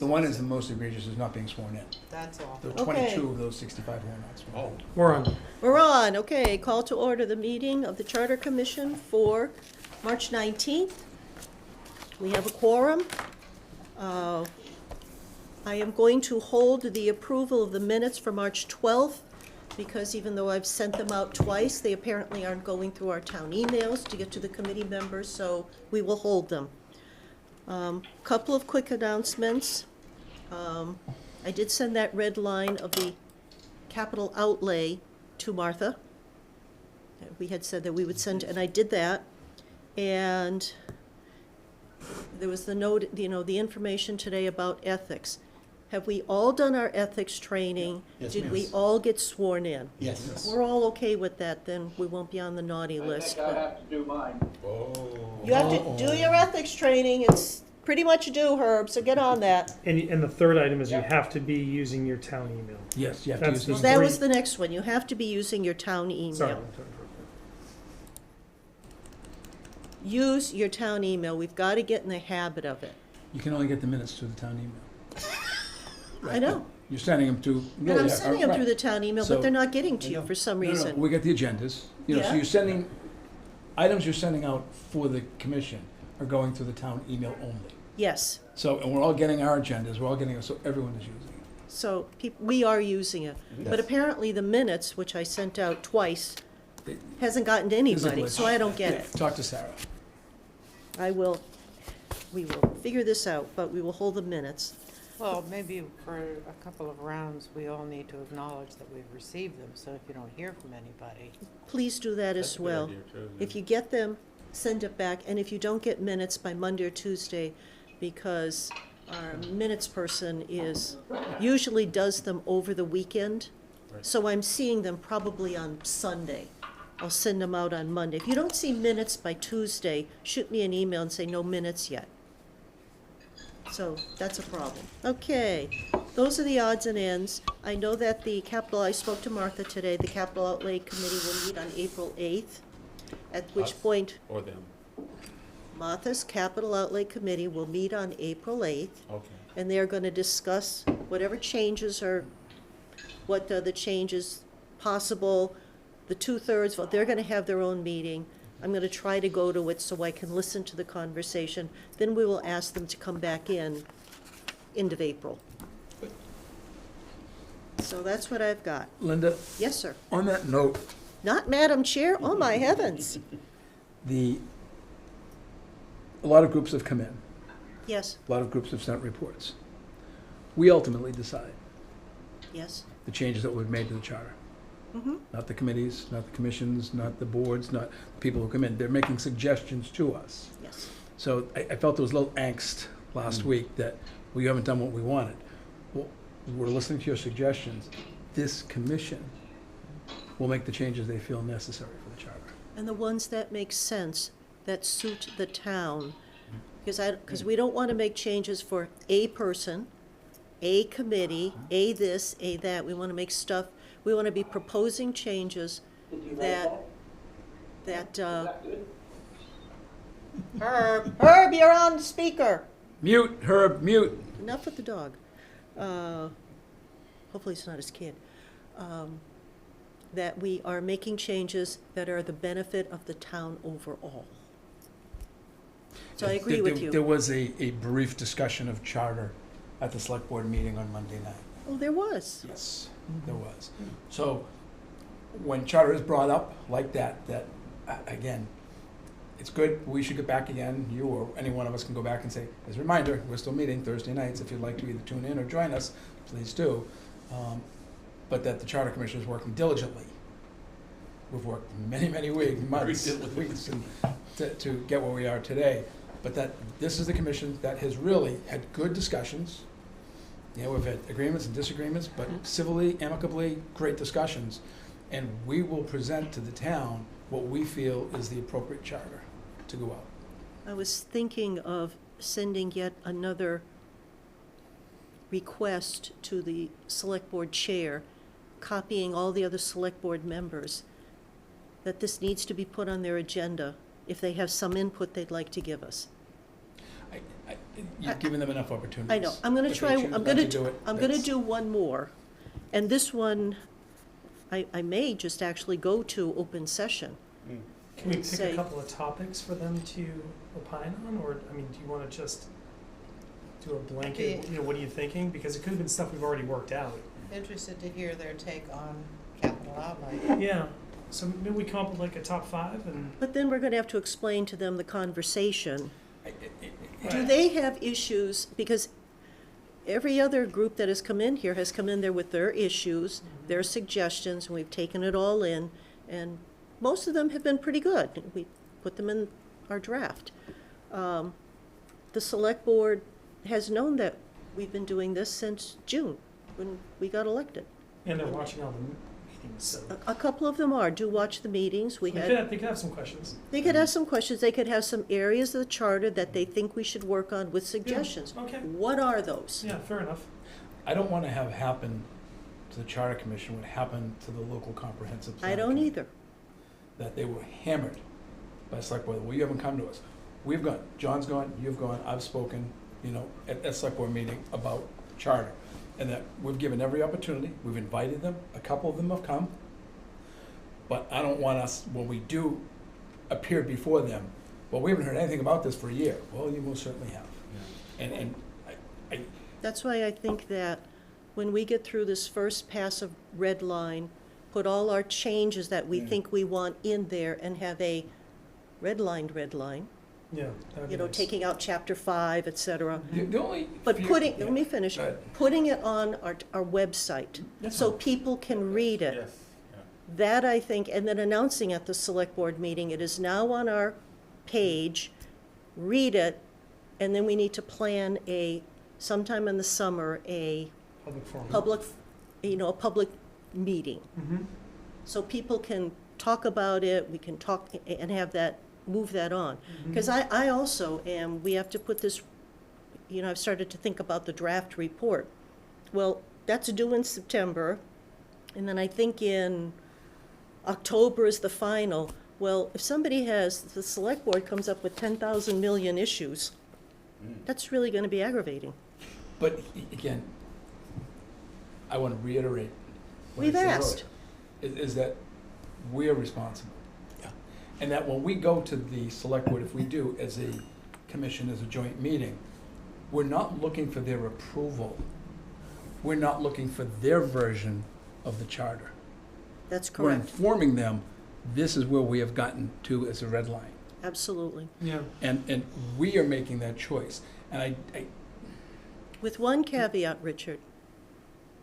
The one is the most egregious, is not being sworn in. That's all. There are Okay. 22 of those 65 who are not sworn in. We're on. We're on, okay, call to order the meeting of the Charter Commission for March 19th. We have a quorum. I am going to hold the approval of the minutes for March 12th, because even though I've sent them out twice, they apparently aren't going through our town emails to get to the committee members, so we will hold them. Couple of quick announcements. I did send that red line of the capital outlay to Martha. We had said that we would send, and I did that. And there was the note, the information today about ethics. Have we all done our ethics training? Yes, Did ma'am. we all get sworn in? Yes. We're all okay with that, then we won't be on the naughty list. I think I but- have to do mine. You have to do your ethics training, it's pretty much due, Herb, so get on that. And the third item is you have to be using your town email. Yes, you have to That's use the- these. That was the next one, you have to be using your town email. Sorry. Use your town email, we've got to get in the habit of it. You can only get the minutes through the town email. I know, You're sending them to. and I'm sending them through the town email, but So- they're not getting to you for some No, reason. we get the agendas, so Yeah. you're sending, items you're sending out for the commission are going through the town email only. Yes, So, and we're all getting our agendas, we're all getting it, so everyone is using it. so we are using it. But Yes. apparently the minutes, which I sent out twice, They- hasn't gotten to There's a anybody, glitch. so I don't get Yeah, it. Talk to Sarah. We will figure this out, but we will hold the minutes. Well, maybe for a couple of rounds, we all need to acknowledge that we've received them, so if you don't hear from anybody. Please do that as well. If you get them, send it back, and if you don't get minutes by Monday or Tuesday, because our minutes person usually does them over the weekend, so I'm seeing them probably on Sunday. I'll send them out on Monday. If you don't see minutes by Tuesday, shoot me an email and say no minutes yet. So that's a problem. Okay, those are the odds and ends. I know that I spoke to Martha today, the Capital Outlay Committee will meet on April 8th, at which point Or them. Martha's Capital Outlay Committee will meet on April 8th, Okay. and they're going to discuss whatever changes are, what the changes possible, the 2/3 vote. They're going to have their own meeting. I'm going to try to go to it so I can listen to the conversation. Then we will ask them to come back in end of April. So that's what I've got. Linda, Yes, sir. on that note, Not Madam Chair? Oh, my heavens. a lot of groups have come in, Yes, a lot of groups have sent reports. We ultimately decide yes. the changes that we've made to the charter. Mm-hmm. Not the committees, not the commissions, not the boards, not the people who come in. They're making suggestions to us. Yes. So I felt there was a little angst last week that we haven't done what we wanted. Well, we're listening to your suggestions. This commission will make the changes they feel necessary for the charter. And the ones that make sense, that suit the town. Because we don't want to make changes for a person, a committee, a this, a that. We want to make stuff, we want to be proposing changes that, Herb, you're on speaker. Mute, Herb, mute. Enough with the dog. Hopefully it's not his kid. That we are making changes that are the benefit of the town overall. So I agree with you. There was a brief discussion of charter at the select board meeting on Monday night. Oh, there was. Yes, there was. So when charter is brought up like that, again, it's good, we should get back again, you or any one of us can go back and say, as a reminder, we're still meeting Thursday nights, if you'd like to either tune in or join us, please do. But that the Charter Commission is working diligently. We've worked many, many weeks, months, weeks to get where we are today. But that this is the commission that has really had good discussions. You know, we've had agreements and disagreements, but civilly, amicably, great discussions. And we will present to the town what we feel is the appropriate charter to go out. I was thinking of sending yet another request to the select board chair, copying all the other select board members, that this needs to be put on their agenda if they have some input they'd like to give us. You've given them enough opportunities. I know, I'm gonna If they try, choose I'm not gonna, to do it, I'm gonna that's- do one more. And this one, I may just actually go to open session. Can we pick Say- a couple of topics for them to opine on, or, I mean, do you wanna just do a blanket, Okay. what are you thinking? Because it could've been stuff we've already worked out. Interested to hear their take on capital outlay. Yeah, so maybe we come up with like a top 5 and, But then we're gonna have to explain to them the conversation. Do Right. they have issues, because every other group that has come in here has come in there with their issues, their suggestions, and we've taken it all in, and most of them have been pretty good. We put them in our draft. The select board has known that we've been doing this since June, when we got elected. and they're watching all the meetings, so. A couple of them are, do watch the meetings. We had, They could have some questions. they could have some questions, they could have some areas of the charter that they think we should work on with suggestions. Okay, What are those? yeah, fair enough. I don't want to have happen to the Charter Commission what happened to the local comprehensive plan. I don't committee, either. That they were hammered by select board, well, you haven't come to us. We've gone, John's gone, you've gone, I've spoken, at select board meeting about charter. And that we've given every opportunity, we've invited them, a couple of them have come. But I don't want us, when we do appear before them, well, we haven't heard anything about this for a year. Well, you most certainly have. And That's why I think that when we get through this first pass of red line, put all our changes that we think we want in there and have a red line, Yeah, that would be nice. taking out chapter 5, et cetera. the only. But fear- putting, yeah, let me finish, go ahead. putting it on our website, That's so fine. people can read it. That, I think, and then announcing at the select board meeting, it is now on our page, read it, and then we need to plan sometime in the summer, a Public forum. a public meeting. Mhm. So people can talk about it, we can talk and have that, move that on. Because I also am, we have to put this, I've started to think about the draft report. Well, that's due in September, and then I think in October is the final. Well, if the select board comes up with 10,000 million issues, that's really gonna be aggravating. But again, I want to reiterate. what I We've said asked. earlier, Is that we're responsible. And that when we go to the select board, if we do as a commission, as a joint meeting, we're not looking for their approval. We're not looking for their version of the charter. That's We're correct, informing them, this is where we have gotten to as a red line. absolutely. Yeah, And we are making that choice. And I With one caveat, Richard,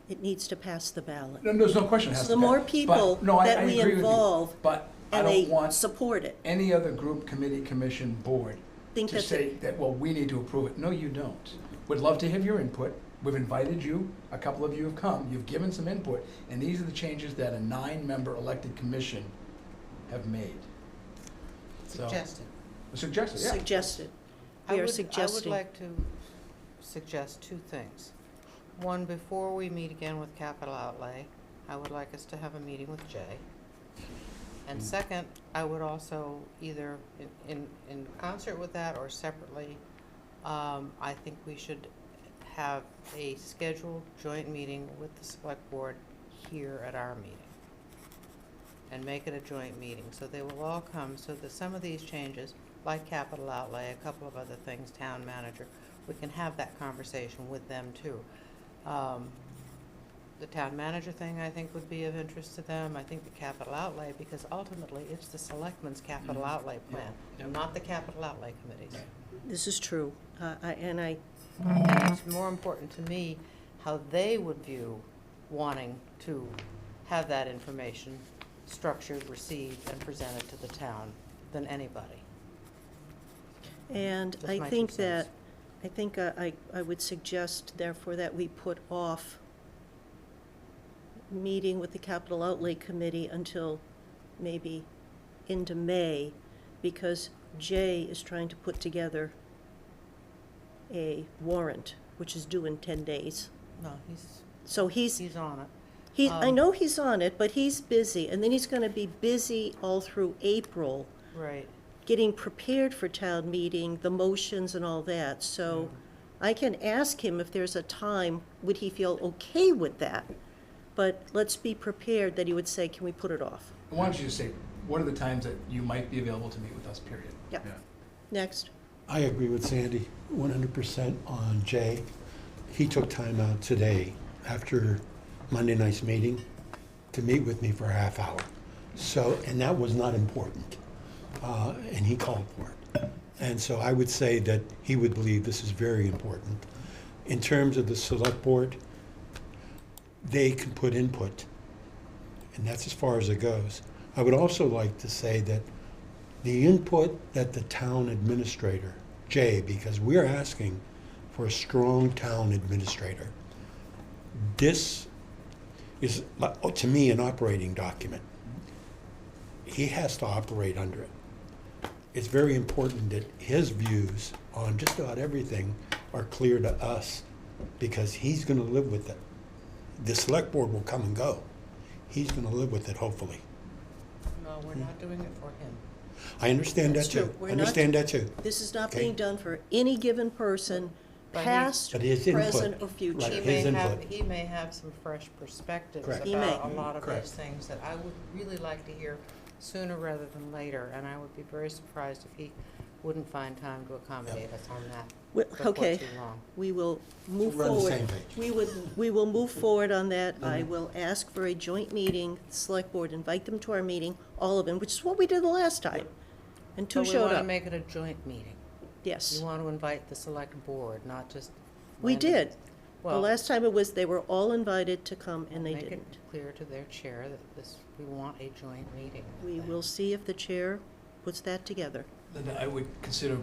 it needs to pass the ballot. no, there's no question it has So to the more pass. people But, no, I that we agree with you. involve But I and don't they want support it, any other group, committee, commission, board think to that, say that, well, we need to approve it. No, you don't. We'd love to have your input. We've invited you, a couple of you have come, you've given some input, and these are the changes that a 9-member elected commission have made. So- Suggested. Suggested, yeah. suggested. I We are would suggesting. like to suggest 2 things. One, before we meet again with capital outlay, I would like us to have a meeting with Jay. And second, I would also either in concert with that or separately, I think we should have a scheduled joint meeting with the select board here at our meeting. And make it a joint meeting, so they will all come, so that some of these changes, like capital outlay, a couple of other things, town manager, we can have that conversation with them too. The town manager thing, I think, would be of interest to them. I think the capital outlay, because ultimately, it's the selectmen's capital outlay plan, Yeah. not the capital outlay committees. This is true. And And it's more important to me how they would view wanting to have that information structured, received, and presented to the town than anybody. And Just I my 2 think cents. I would suggest therefore that we put off meeting with the capital outlay committee until maybe into May, because Jay is trying to put together a warrant, which is due in 10 days. No, So he's on it. I know he's on it, but he's busy, and then he's gonna be busy all through April, Right. getting prepared for town meeting, the motions and all that, so I can ask him if there's a time, would he feel okay with that? But let's be prepared that he would say, can we put it off? Why don't you just say, what are the times that you might be available to meet with us, period? Yeah. Next. I agree with Sandy 100% on Jay. He took time out today after Monday night's meeting to meet with me for a half hour. So, and that was not important. And he called for it. And so I would say that he would believe this is very important. In terms of the select board, they can put input, and that's as far as it goes. I would also like to say that the input that the town administrator, Jay, because we're asking for a strong town administrator, this is, to me, an operating document. He has to operate under it. It's very important that his views on just about everything are clear to us, because he's going to live with it. The select board will come and go. He's going to live with it, hopefully. No, we're not doing it for him. I understand That's that too. true. We're I understand not- that too. This is not Okay. being done for any given person, But he- past, But his input, present, or future. right. He His may have, input. he may have some fresh perspectives Correct. He about a may. lot of Correct. these things that I would really like to hear sooner rather than later, and I would be very surprised if he wouldn't find time to accommodate us on that Well, before okay, too long. we will move We're on the forward. same page. We will move forward on that. I Mhm. will ask for a joint meeting, select board, invite them to our meeting, all of them, which is what we did the last time. And two But we showed want to up. make it a joint meeting. Yes, You want to invite the select board, not just. we random- did. The Well, last time it was, they were all invited to come and they make it didn't. clear to their chair that we want a joint meeting. with We them. will see if the chair puts that together. Then I would consider,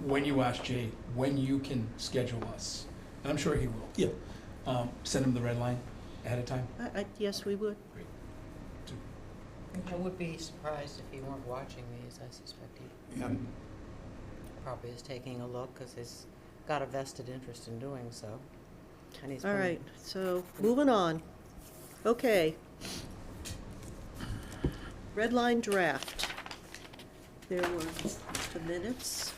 when you ask Jay, when you can schedule us, and I'm sure he will. Yeah. Send him the red line ahead of time. Yes, we would. I would be surprised if he weren't watching these. I suspect he Yeah. probably is taking a look because he's got a vested interest in doing so. And he's All been- right, so moving on. Okay. Red line draft. There were the minutes.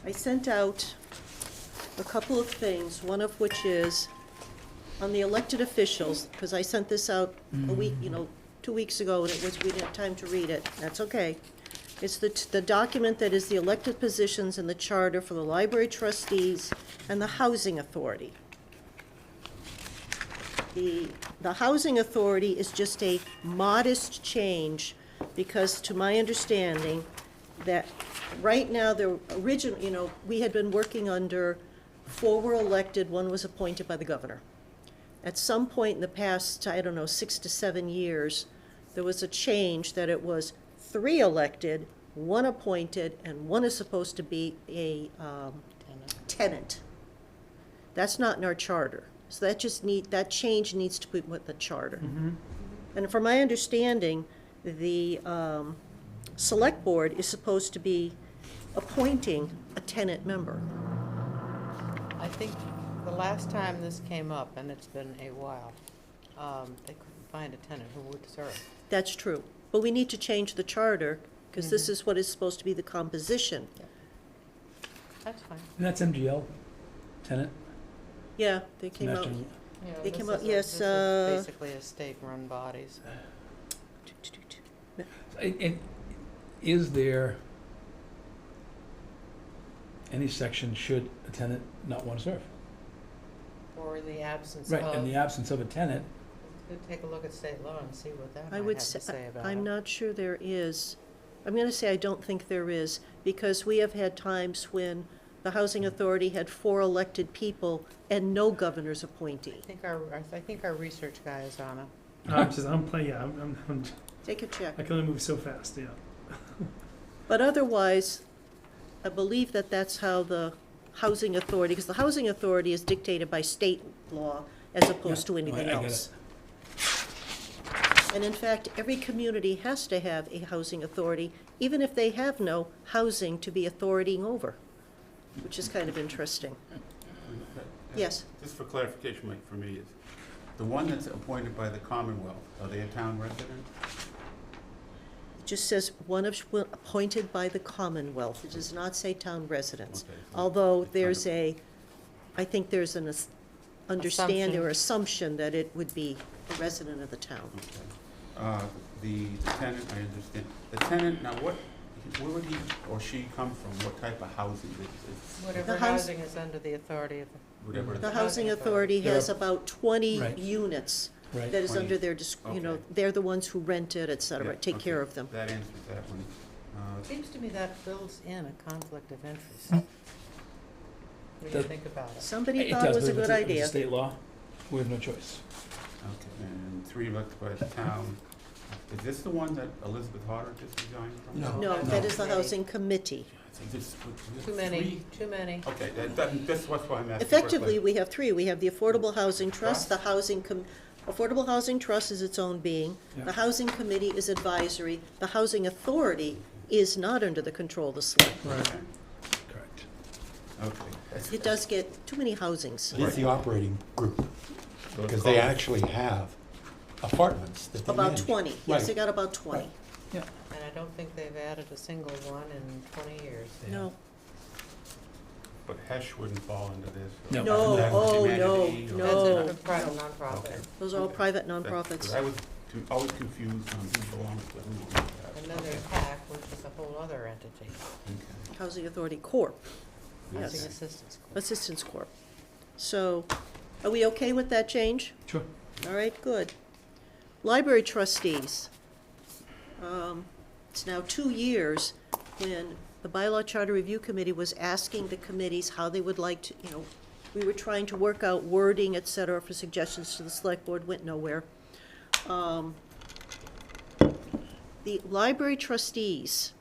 I sent out a couple of things, one of which is on the elected officials, because I sent this out a week, 2 weeks ago, and we didn't have time to read it. That's okay. It's the document that is the elected positions in the charter for the library trustees and the housing authority. The housing authority is just a modest change, because to my understanding, that right now, the original, we had been working under 4 were elected, 1 was appointed by the governor. At some point in the past, 6 to 7 years, there was a change that it was 3 elected, 1 appointed, and 1 is supposed to be a tenant. That's not in our charter. So that change needs to be with the charter. And from my understanding, the select board is supposed to be appointing a tenant member. I think the last time this came up, and it's been a while, they couldn't find a tenant who would serve. That's true. But we need to change the charter, because this is what is supposed to be the composition. That's fine. And that's MGL, tenant. Yeah, they came out. National- They This came out- is yes, This is basically a state-run bodies. And is there any section, should a tenant not want to serve? Or in the absence Right, of. in the absence of a tenant, Could take a look at state law and see what that I might would have to say, say about it. I'm not sure there is. I'm gonna say I don't think there is, because we have had times when the housing authority had 4 elected people and no governor's appointee. I think our research guy is on it. I'm playing, yeah, I'm, Take a check. I can only move so fast, yeah. But otherwise, I believe that that's how the housing authority, because the housing authority is dictated by state law as opposed to Yeah, no, anything I get else. And in fact, every community has to have a housing authority, even if they have no housing to be authoritying over, which is kind of interesting. Yes. Just for clarification, Mike, for me, is the one that's appointed by the Commonwealth, are they a town resident? just says one of, appointed by the Commonwealth. It does not say town residents. Okay, so Although it's kind there's of- I think there's an understanding or assumption that it would be a resident of the town. Okay. The tenant, I understand. The tenant, now where would he or she come from? What type of housing is Whatever The house- housing is under the authority of, whatever? The Housing housing authority. authority has They're- about 20 Right. units Right. that is 20. under their, you know, Okay. they're the ones who rent it, et cetera, Yeah, take care okay. of them. That answers that one. seems to me that builds in a conflict of interest. When you Does- think about it. Somebody It thought it does, was a but if good it's idea. state law, we have no choice. Okay, and 3 elected by the town. Is this the one that Elizabeth Harder just resigned from? No. No, No. that is the No. housing committee. I think this was Too many, too many. Okay, that's why I'm asking. Effectively, we have three. We have the Affordable Housing Trust, the Trust? Affordable Housing Trust is its own being. Yeah. The Housing Committee is advisory. The Housing Authority is not under the control of the select. Right. Okay, Correct. okay. It does get too many housings. It's the operating group, So it's because they called- actually have apartments that they About manage. 20, yes, Right. they got about 20. Yeah. And I don't think they've added a single one in 20 years. No, But Hesh wouldn't fall into this? No. or No, That's oh, Humanity, no, or- no. That's a private nonprofit. Okay. those are all Okay. private That- 'cause nonprofits. I was always confused on who belongs to who. And then there's HAC, which is a whole other entity, Okay. Housing Authority Corp, Housing yes, Assistance Corp. Assistance Corp. So, are we okay with that change? Sure. All right, good. Library trustees. It's now 2 years when the Bylaw Charter Review Committee was asking the committees how they would like to, you know, we were trying to work out wording, et cetera, for suggestions to the select board, went nowhere. The library trustees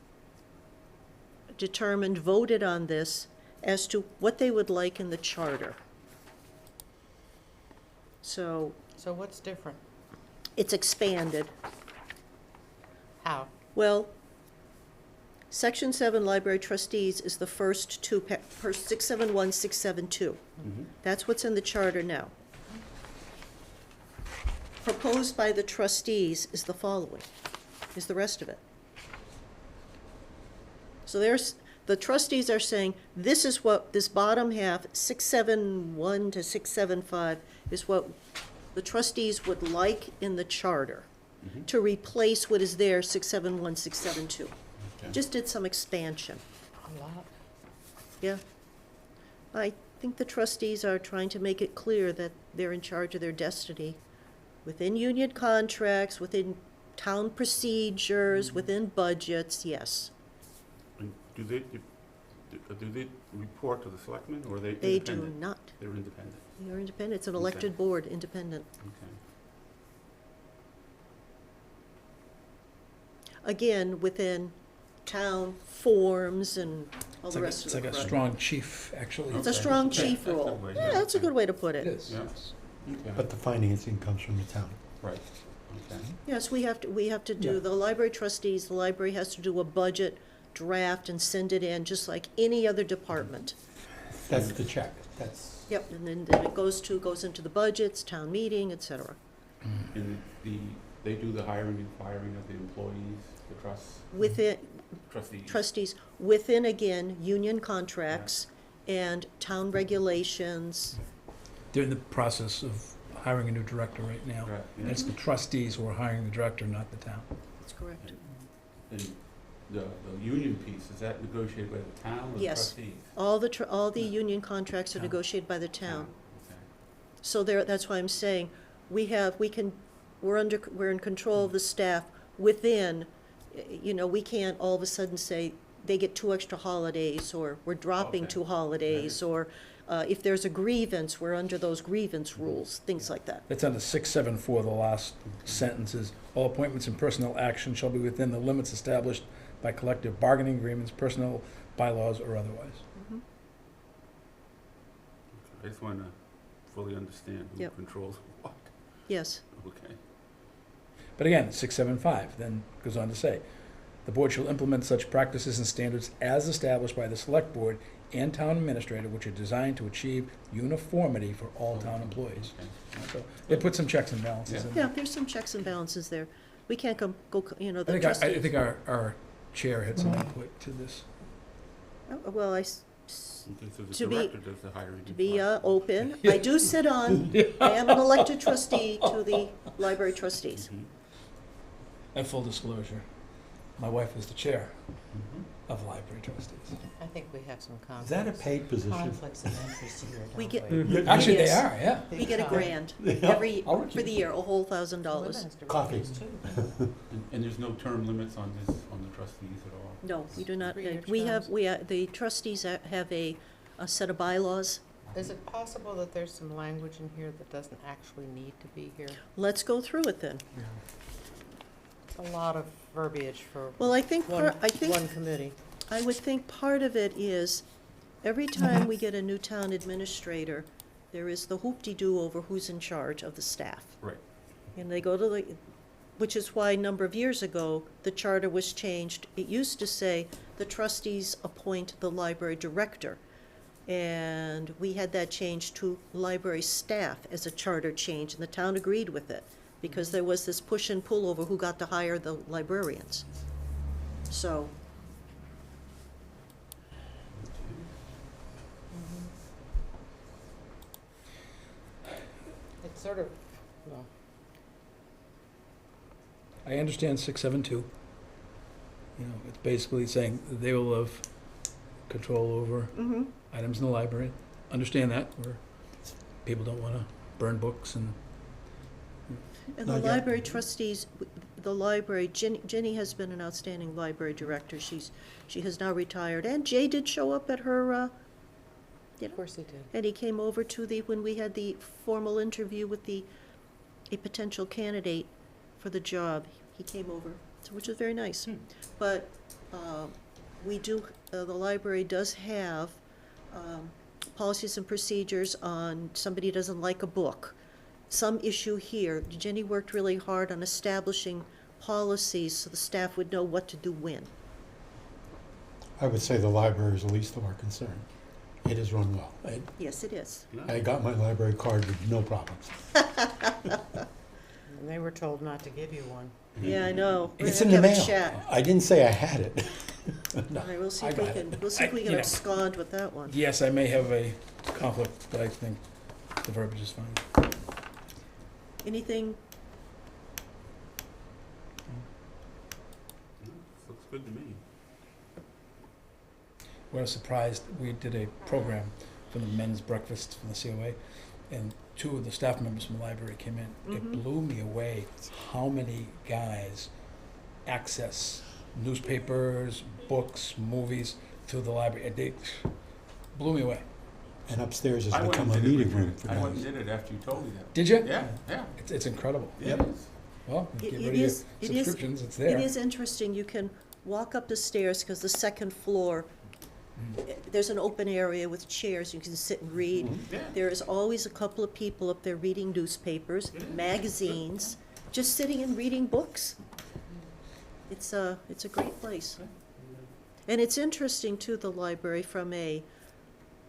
determined, voted on this as to what they would like in the charter. So, So what's different? it's expanded. How? Well, Section 7 Library Trustees is the first two, per 671, 672. Mhm. That's what's in the charter now. Proposed by the trustees is the following, is the rest of it. So the trustees are saying, this is what, this bottom half, 671 to 675, is what the trustees would like in the charter Mhm. to replace what is there, 671, 672. Okay. Just did some expansion, A lot. yeah. I think the trustees are trying to make it clear that they're in charge of their destiny within union contracts, within town procedures, within budgets, yes. And do they report to the selectmen, or are they They do independent? not. They're independent, They're independent. It's an Okay. elected board, independent. okay. Again, within town forms and all It's the like, rest of it's the like a crud. strong chief, actually. It's a Okay. strong Okay. chief That's a role. good way, Yeah, that's a good way to put It it. is. Yeah. yes. Okay. But the financing comes from the town. Right, okay. Yes, we have to do, Yeah. the library trustees, the library has to do a budget draft and send it in, just like any other department. That's the check, that's. Yep, and then it goes into the budgets, town meeting, et cetera. And they do the hiring and firing of the employees, the Within, trustees? trustees, within, again, union contracts and town regulations. They're in the process of hiring a new director right now. Right, And yeah. it's the trustees who are hiring the director, not the town. That's correct. And the union piece, is that negotiated by the town or the Yes. trustees? All the union contracts are Town. negotiated by the town. Okay. So that's why I'm saying, we're in control of the staff within, you know, we can't all of a sudden say, they get 2 extra holidays, or we're dropping Okay. 2 holidays, or if there's a grievance, we're under those grievance rules, things like that. That's under 674, the last sentence is, all appointments and personnel action shall be within the limits established by collective bargaining agreements, personnel bylaws, or otherwise. Mhm. I just want to fully understand who Yep. controls what. Yes, Okay. But again, 675 then goes on to say, the board shall implement such practices and standards as established by the select board and town administrator, which are designed to achieve uniformity for all town employees. Okay. So it puts some checks and balances in. yeah, there's some checks and balances there. We can't go, I the think, trustees. I think our chair had some input to this. Oh, well, Okay, so the To be- director does the hiring. to be part. open, I do sit on, I am an elected trustee to the library trustees. Mhm, And full disclosure, my wife is the chair mhm. of library trustees. I think we have some conflicts. Is that a paid position? Conflicts of interest here, We don't get- we? Actually, they Yes. are, yeah. We get a Big grand Yeah. every, I'll for the year, a whole $1,000. Women's Coffee. directors, too. And there's no term limits on this, on the trustees at all? No, we do not, 3-year we have, terms. the trustees have a set of bylaws. Is it possible that there's some language in here that doesn't actually need to be here? Let's go through it then. It's a lot of verbiage for Well, I think, one one committee. I would think part of it is, every time we get a new town administrator, there is the hoop-de-doo over who's in charge of the staff. Right. And they go to the, which is why a number of years ago, the charter was changed. It used to say the trustees appoint the library director. And we had that changed to library staff as a charter change, and the town agreed with it, because there was this push and pull over who got to hire the librarians. So, It's sort of, well, I understand 672. You know, it's basically saying they will have control over mhm. items in the library. Understand that, where people don't want to burn books and, And the Not yet. library trustees, the library, Jenny has been an outstanding library director. She has now retired, and Jay did show up at her, of course he did. and he came over to when we had the formal interview with a potential candidate for the job. He came over, which was very nice. Hmm. But we do, the library does have policies and procedures on somebody doesn't like a book. Some issue here. Jenny worked really hard on establishing policies so the staff would know what to do when. I would say the library is the least of our concern. It is run well. Yes, it is. I got my library card with no problems. And they were told not to give you one. Yeah, I know. We're It's gonna in the have a mail. chat. I didn't say I had it. no. All right, we'll see I if we got can, it. we'll see if we I- can you know. abscond with that one. Yes, I may have a conflict, but I think the verbiage is fine. Anything, Looks good to me. What I was surprised, we did a program for the men's breakfast from the COA, and two of the staff members from the library came in. Mhm. It blew me away how many guys access newspapers, books, movies through the library. They blew me away. And upstairs has I went become and a did it meeting with room you. for I went and guys. did it after you told me that. Did you? Yeah, yeah. It's incredible. It Yep. is. Well, It- get it rid of your is- it is- subscriptions, it's there. it is interesting, you can walk up the stairs, because the second floor, there's an open area with chairs, you can sit and read. Yeah. There is always a couple of people up there reading newspapers, Yeah. magazines, just sitting and reading books. It's a great place. And it's interesting too, the library from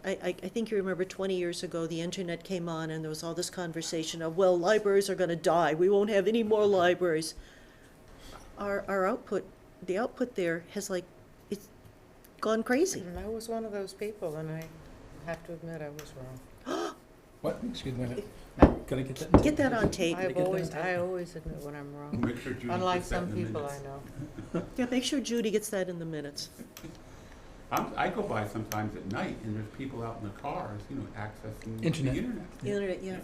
I think you remember 20 years ago, the internet came on and there was all this conversation of, well, libraries are gonna die, we won't have any more libraries. Our output, the output there has it's gone crazy. And I was one of those people, and I have to admit I was wrong. What? Excuse me a minute. Can I get that? Get that on tape. I get that always tape? admit when I'm wrong, Make sure Judy unlike puts that some in the people I minutes. know. Yeah, make sure Judy gets that in the minutes. I go by sometimes at night and there's people out in their cars, you know, accessing Internet. the internet. The internet, yeah.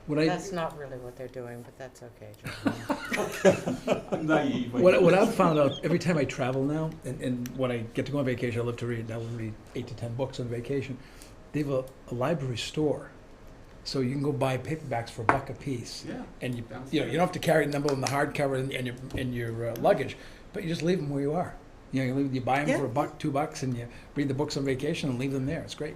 What I, That's not really what they're doing, but that's okay, John. I'm naive. what I've found out, every time I travel now, and when I get to go on vacation, I love to read, I will read 8 to 10 books on vacation. They have a library store, so you can go buy paperbacks for $1 a piece. Yeah. And you don't have to carry them in the hardcover in your luggage, but you just leave them where you are. You buy them for $1, $2, and you read the books on vacation and leave them there. It's great.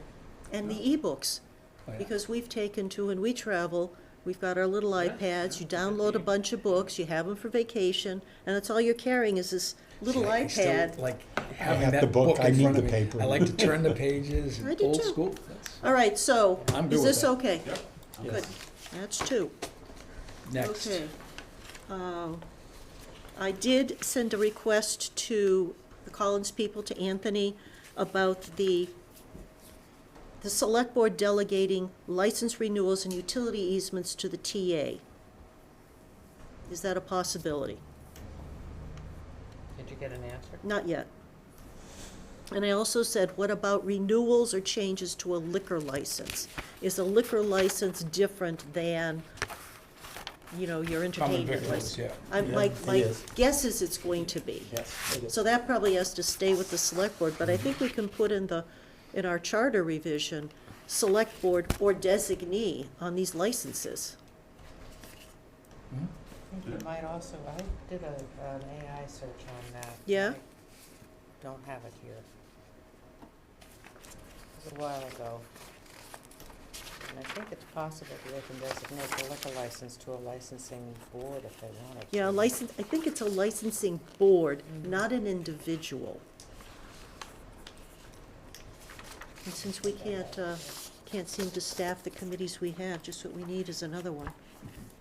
And the ebooks, Oh, yeah. because we've taken to, when we travel, we've got our little Yeah, iPads, you yeah. download a bunch of books, you have them for vacation, and that's all you're carrying is this little See, I still iPad. like I having have that the book, I in need front the of me. paper. I like to turn the pages, I do old too. school. That's- All right, so, I'm good is with this that. okay? Yep. yes. Good. That's two. Next. Okay. I did send a request to the Collins people, to Anthony, about the select board delegating license renewals and utility easements to the TA. Is that a possibility? Did you get an answer? Not yet. And I also said, what about renewals or changes to a liquor license? Is a liquor license different than, your Common entertainment victuals, license? yeah. My it is. guess is it's going to be. Yes, it is. So that probably has to stay with the select board, but I think we can put in our charter revision, select board or designee on these licenses. Mhm. I think you might also, I did an AI search on that. Yeah? I don't have it here. It was a while ago. And I think it's possible that they can designate the liquor license to a licensing board if they wanted to. Yeah, I think it's a licensing board, not an individual. And since we can't seem to staff the committees we have, just what we need is another one.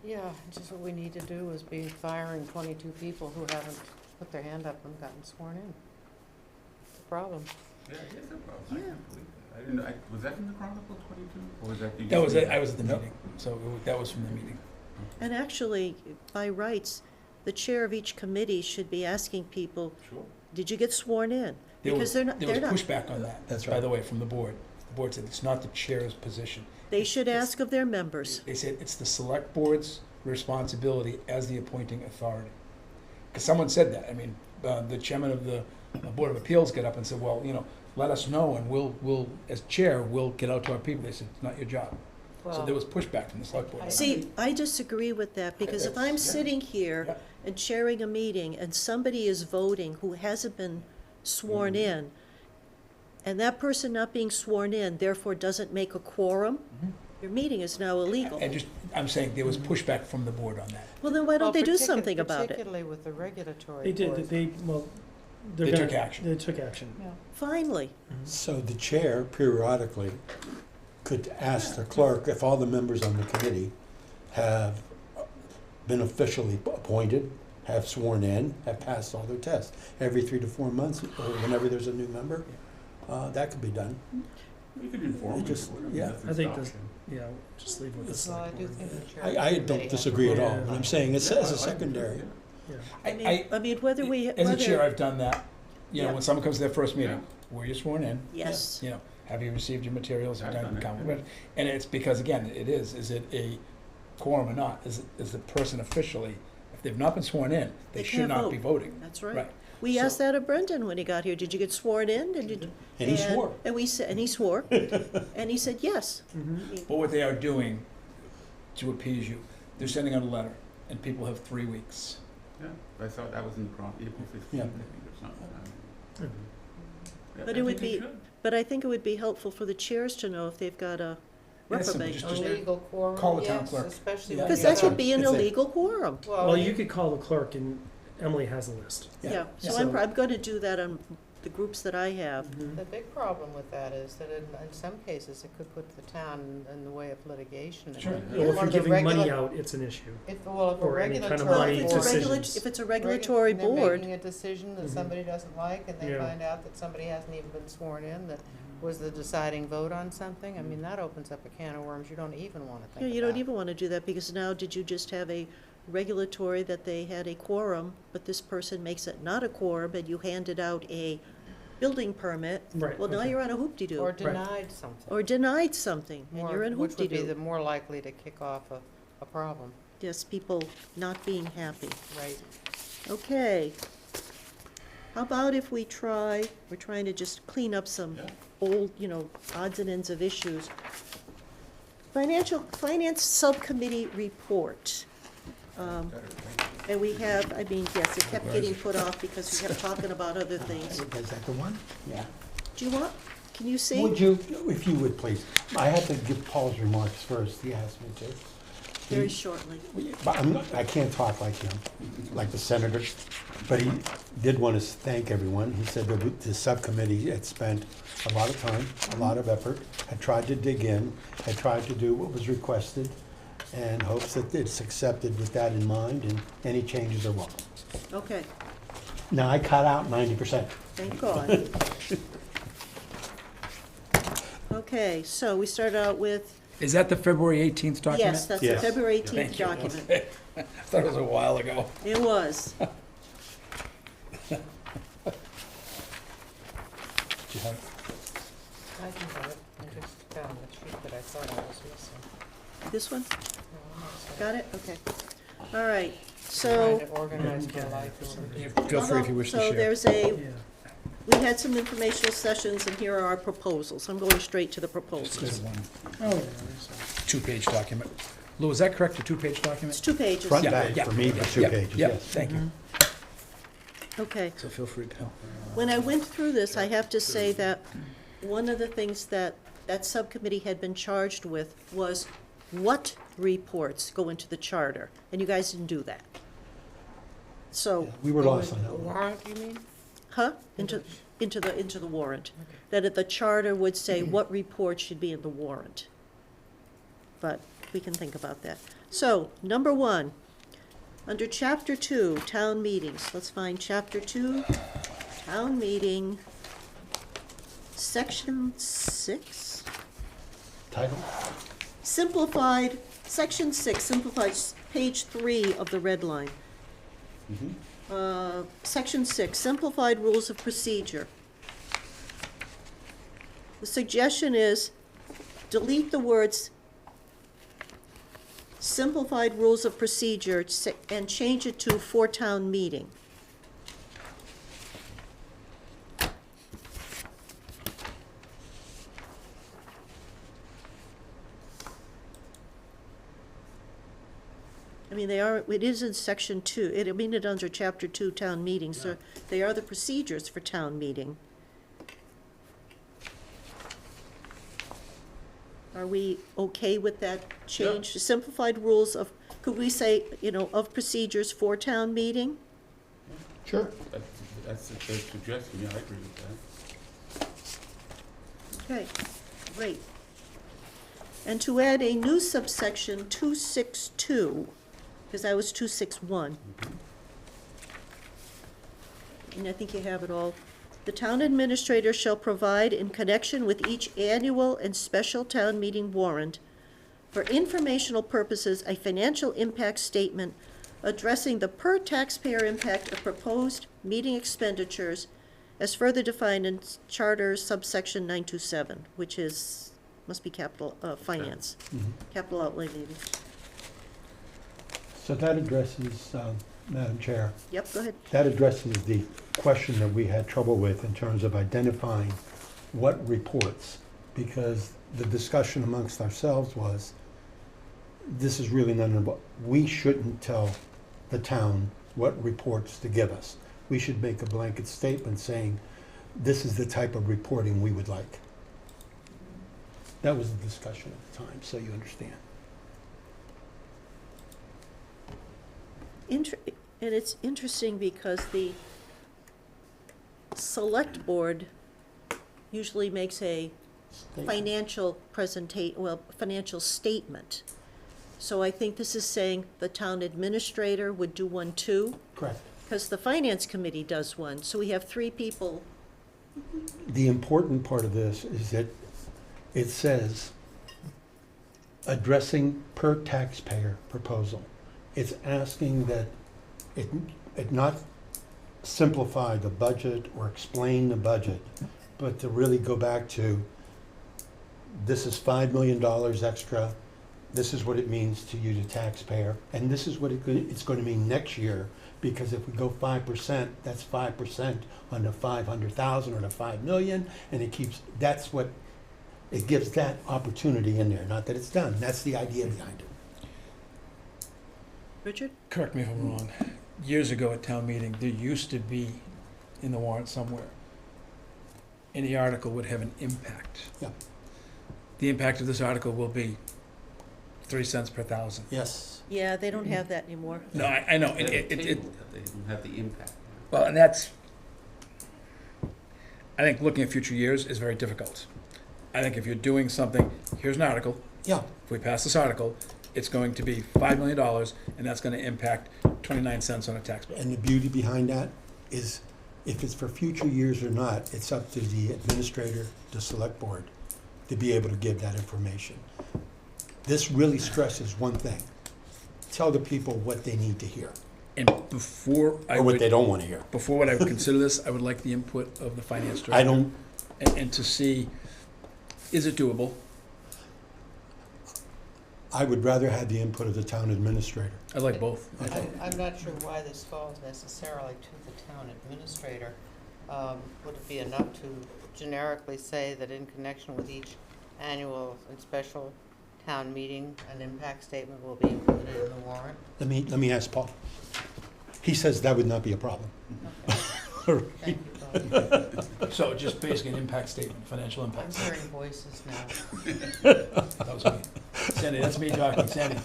Yeah, just what we need to do is be firing 22 people who haven't put their hand up and gotten sworn in. It's a problem. Yeah, it is a problem. I can't believe that. I didn't know, was that in the Chronicle 22? Or was that? you That just was made it, I was at the Yep. meeting, so that was from the meeting. And actually, by rights, the chair of each committee should be asking people, Sure. did you get sworn in? There Because was, they're not, there they're was not. pushback on that, That's by right. the way, from the board. The board said it's not the chair's position. They should ask of their members. They said it's the select board's responsibility as the appointing authority. Because someone said that, I mean, the chairman of the Board of Appeals got up and said, well, let us know and we'll, as chair, we'll get out to our people. They said, it's not your job. So there was pushback from the select board. See, I disagree with that, because if I'm Yeah. sitting Yeah. here and chairing a meeting and somebody is voting who hasn't been sworn in, and that person not being sworn in therefore doesn't make a quorum, Mhm. your meeting is now illegal. And just, I'm saying, there was pushback from the board on that. Well, then why don't they do something about it? Particularly with the regulatory They did, boards. they're They gonna- took action. They took action. Yeah. Finally. So the chair periodically could ask the clerk if all the members on the committee have been officially appointed, have sworn in, have passed all their tests. Every 3 to 4 months, or whenever there's a new member, that could be done. You could inform me. Just- I mean, yeah. that's I think an this- option. Yeah, just leave it with the Well, I select do board. think the chair. I of the don't committee disagree at all, Yeah. but I'm saying it's Yeah, as I a like it, secondary. yeah. Yeah. I mean, whether we, As a chair, whether, I've done that. Yeah. When someone comes to their first meeting, were you sworn in? yes. Have you received your materials? Have I've you done done it, comment? And it's because, again, is it a quorum or not? Is the person officially, if they've not been sworn in, They they should can't not be vote. voting. That's right. Right. We So- asked that of Brendan when he got here. Did you get sworn in? And he swore. And we said, and he swore, and he said yes. Mhm. But what they are doing to appease you, they're sending out a letter, and people have 3 weeks. Yeah, I thought that was in the Chronicle, April 15th, I Yeah. think, or something. Mhm. Yeah, But I it would think be- should. But I think it would be helpful for the chairs to know if they've got a Yeah, simple, reprobate. just- Illegal quorum, call the town yes, clerk. especially Yeah. when Because you that have- would be an It's a- illegal quorum. Well, you could call the clerk, and Emily has a list. Yeah, so Yeah. I'm gonna do that on the groups that I have. The big problem with that is that in some cases, it could put the town in the way of litigation. And Sure. one Well, if of you're the giving money regula- out, it's an issue. If a or any kind of regulatory money Well, if it's a board- decisions. if it's a regulatory and they're board, making a decision that Mhm. somebody doesn't like, and they Yeah. find out that somebody hasn't even been sworn in, that was the deciding vote on something, I mean, that opens up a can of worms you don't even wanna think about. you don't even wanna do that, because now did you just have a regulatory that they had a quorum, but this person makes it not a quorum, and you handed out a building permit? Right. Well, now okay. you're on a hoop-de-doo. Or denied something. Or denied something, and More- you're in Which would be the hoop-de-doo. more likely to kick off a problem, Yes, people not being happy. right? Okay. How about if we're trying to just clean up some Yeah. old, odds and ends of issues. Finance Subcommittee report. Better, thank you. And we have, yes, it kept getting put off because we kept talking about other things. Is that the one? Yeah. Do you want, can you see? Would you, if you would, please? I have to give Paul's remarks first. He asked me to. Very shortly. But I can't talk like him, like the senator, but he did want to thank everyone. He said that the subcommittee had spent a lot of time, a lot of effort, had tried to dig in, had tried to do what was requested, and hopes that it's accepted with that in mind, and any changes are welcome. Okay, Now, I cut out 90%. thank God. Okay, so we start out with, Is that the February 18th document? yes, that's the Yes. February 18th Thank you. document. Okay. I thought it was a while ago. It was. Did you have it? I can have it. I just found the sheet that I thought I was missing. This one? No, I'm not sorry. Got it? Okay. All right, Trying so, to organize my life over here. Feel free if you wish to so share. there's Yeah. we had some informational sessions, and here are our proposals. I'm going straight to the Just proposals. a one, Oh, yeah, there's two-page document. Lou, is that correct, a two-page It's document? 2 pages. Front Yeah, back yeah, for me, yeah, for 2 yeah, pages, yeah, yes. Thank you. Okay. So feel free to. When I went through this, I have to say that one of the things that that subcommittee had been charged with was what reports go into the charter, and you guys didn't do that. So, We were lost on that one. Warrant, you mean? huh? Into the warrant. That the charter would say what report should be in the warrant. But we can think about that. So, number 1, under Chapter 2, Town Meetings, let's find Chapter 2, Town Meeting, Section 6, Title? Simplified, Section 6, Simplified, page 3 of the red line. Section 6, Simplified Rules of Procedure. The suggestion is delete the words simplified rules of procedure and change it to for town meeting. I mean, it is in section 2, it's under chapter 2, town meetings, so they are the procedures for town meeting. Are we okay with that change? Simplified rules of, could we say, of procedures for town meeting? Sure. That's a good suggestion, yeah, I agree with that. Okay, great. And to add a new subsection 262, because that was 261. And I think you have it all. The town administrator shall provide in connection with each annual and special town meeting warrant for informational purposes a financial impact statement addressing the per taxpayer impact of proposed meeting expenditures as further defined in Charter subsection 927, which must be capital, finance, capital outlay maybe. So that addresses, Madam Chair, Yep, go ahead. that addresses the question that we had trouble with in terms of identifying what reports, because the discussion amongst ourselves was, this is really none of what, we shouldn't tell the town what reports to give us. We should make a blanket statement saying, this is the type of reporting we would like. That was the discussion at the time, so you understand. And it's interesting because the select board usually makes a financial financial statement. So I think this is saying the town administrator would do one too, Correct. because the finance committee does one, so we have 3 people. The important part of this is that it says addressing per taxpayer proposal. It's asking that it not simplify the budget or explain the budget, but to really go back to, this is $5 million extra, this is what it means to you, the taxpayer, and this is what it's going to mean next year, because if we go 5%, that's 5% on the 500,000 or the 5 million, and it keeps, that's what, it gives that opportunity in there, not that it's done, that's the idea behind it. Richard? Correct me if I'm wrong. Years ago at town meeting, there used to be in the warrant somewhere, any article would have an impact. Yeah. The impact of this article will be 3 cents per thousand. Yes. Yeah, they don't have that anymore. No, I know, They have a it, table that they don't have the impact. well, and that's, I think looking at future years is very difficult. I think if you're doing something, here's an article, Yeah, if we pass this article, it's going to be $5 million, and that's gonna impact 29 cents on a tax bill. And the beauty behind that is, if it's for future years or not, it's up to the administrator, the select board, to be able to give that information. This really stresses one thing: tell the people what they need to hear, And before I or what they would, don't want to hear. before what I would consider this, I would like the input of the finance director. I don't, And to see, is it doable? I would rather have the input of the town administrator. I'd like both. Okay. I'm not sure why this falls necessarily to the town administrator. Would it be enough to generically say that in connection with each annual and special town meeting, an impact statement will be included in the warrant? Let me ask Paul. He says that would not be a problem. Okay, thank you, Bob. So just basically an impact statement, financial I'm impact hearing statement. voices now. That was me. Sandy, that's me talking. Sandy,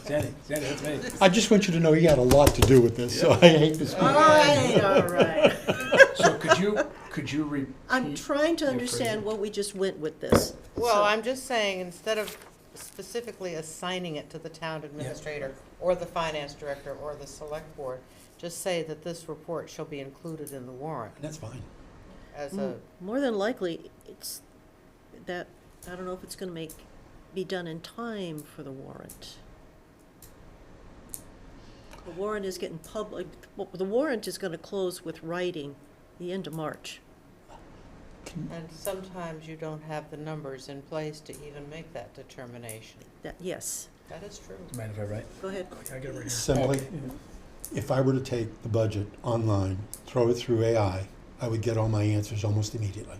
that's me. I just want you to know he had a lot to do with this, so I hate to speak. All right. So could you repeat? I'm trying to your understand phrasing? what we just went with this. Well, So- I'm just saying, instead of specifically assigning it to the town administrator or the finance director or the select board, just say that this report shall be included in the warrant That's fine. as a, More than likely, it's that, I don't know if it's gonna be done in time for the warrant. The warrant is getting public, well, the warrant is gonna close with writing the end of March. and sometimes you don't have the numbers in place to even make that determination. That, yes, That is true. Mind if I write? go ahead. I get it right here. Simply, Okay. if I were to take the budget online, throw it through AI, I would get all my answers almost immediately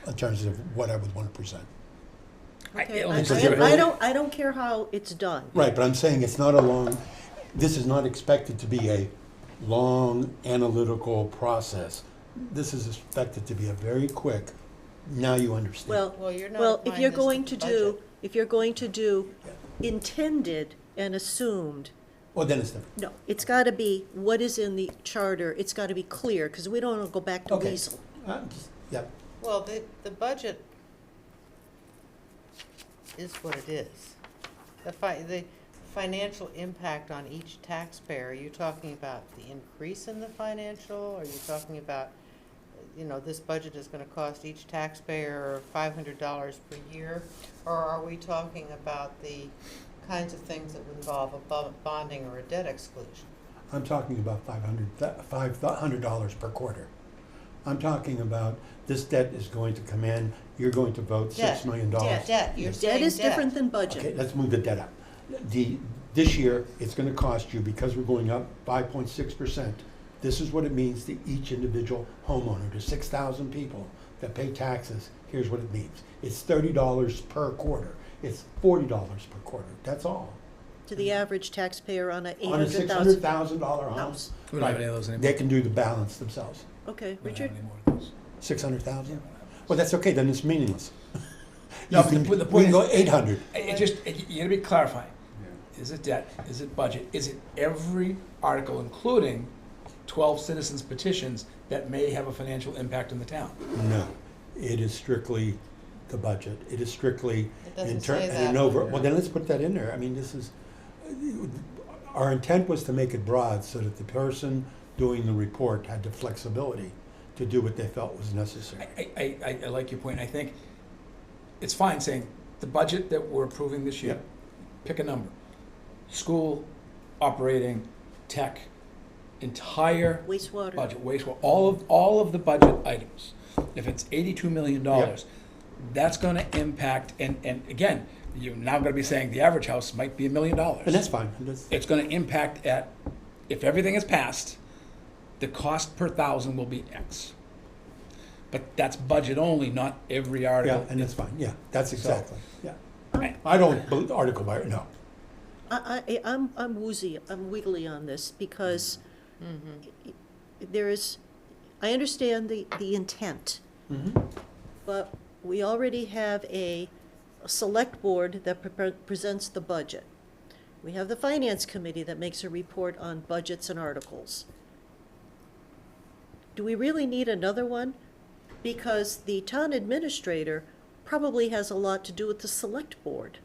in terms of what I would want to present. Okay, only I because you're- I don't care how it's done. Right, but I'm saying it's not a long, this is not expected to be a long analytical process. This is expected to be a very quick, now you understand. Well, you're not Well, if applying you're this going to to the do, budget. if you're going to do intended and assumed, Well, then it's different. no, it's gotta be what is in the charter, it's gotta be clear, because we don't wanna go back to Okay. weasel. Yeah, Well, the budget is what it is. The financial impact on each taxpayer, are you talking about the increase in the financial? Are you talking about, this budget is gonna cost each taxpayer $500 per year? Or are we talking about the kinds of things that would involve a bonding or a debt exclusion? I'm talking about $500 per quarter. I'm talking about this debt is going to come in, you're going to vote $6 million. Debt, you're saying Debt is different than Okay, budget. let's move the debt up. This year, it's gonna cost you, because we're going up 5.6%, this is what it means to each individual homeowner, to 6,000 people that pay taxes, here's what it means. It's $30 per quarter, it's $40 per quarter, that's all. To the average taxpayer on a On a $800,000 $600,000 house, house. We don't have any of those they anymore. can do the balance themselves. Okay, We don't have Richard? any more of those. 600,000? Well, that's okay, then it's meaningless. No, You but can- the we point can go is- 800. You gotta be clarifying. Yeah. Is it debt? Is it budget? Is it every article, including 12 citizens petitions that may have a financial impact on the town? No, it is strictly the budget. It is strictly It doesn't in say that. well, then let's put that in there. I mean, this is, our intent was to make it broad so that the person doing the report had the flexibility to do what they felt was necessary. I like your point. I think it's fine saying the budget that we're approving this year, Yep. pick a number. School, operating, tech, entire Wastewater. budget, wastewater, all of the budget items. If it's $82 million, Yep. that's gonna impact, and again, you're now gonna be saying the average house might be $1 million. And that's fine. It's gonna impact if everything is passed, the cost per thousand will be X. But that's budget only, not every Yeah, article. and that's fine. Yeah, that's exactly, yeah. I- I don't article by, no. I'm woozy, I'm wiggly on this, because Mhm. there is, I understand the intent, but we already have a select board that presents the budget. We have the finance committee that makes a report on budgets and articles. Do we really need another one? Because the town administrator probably has a lot to do with the select board.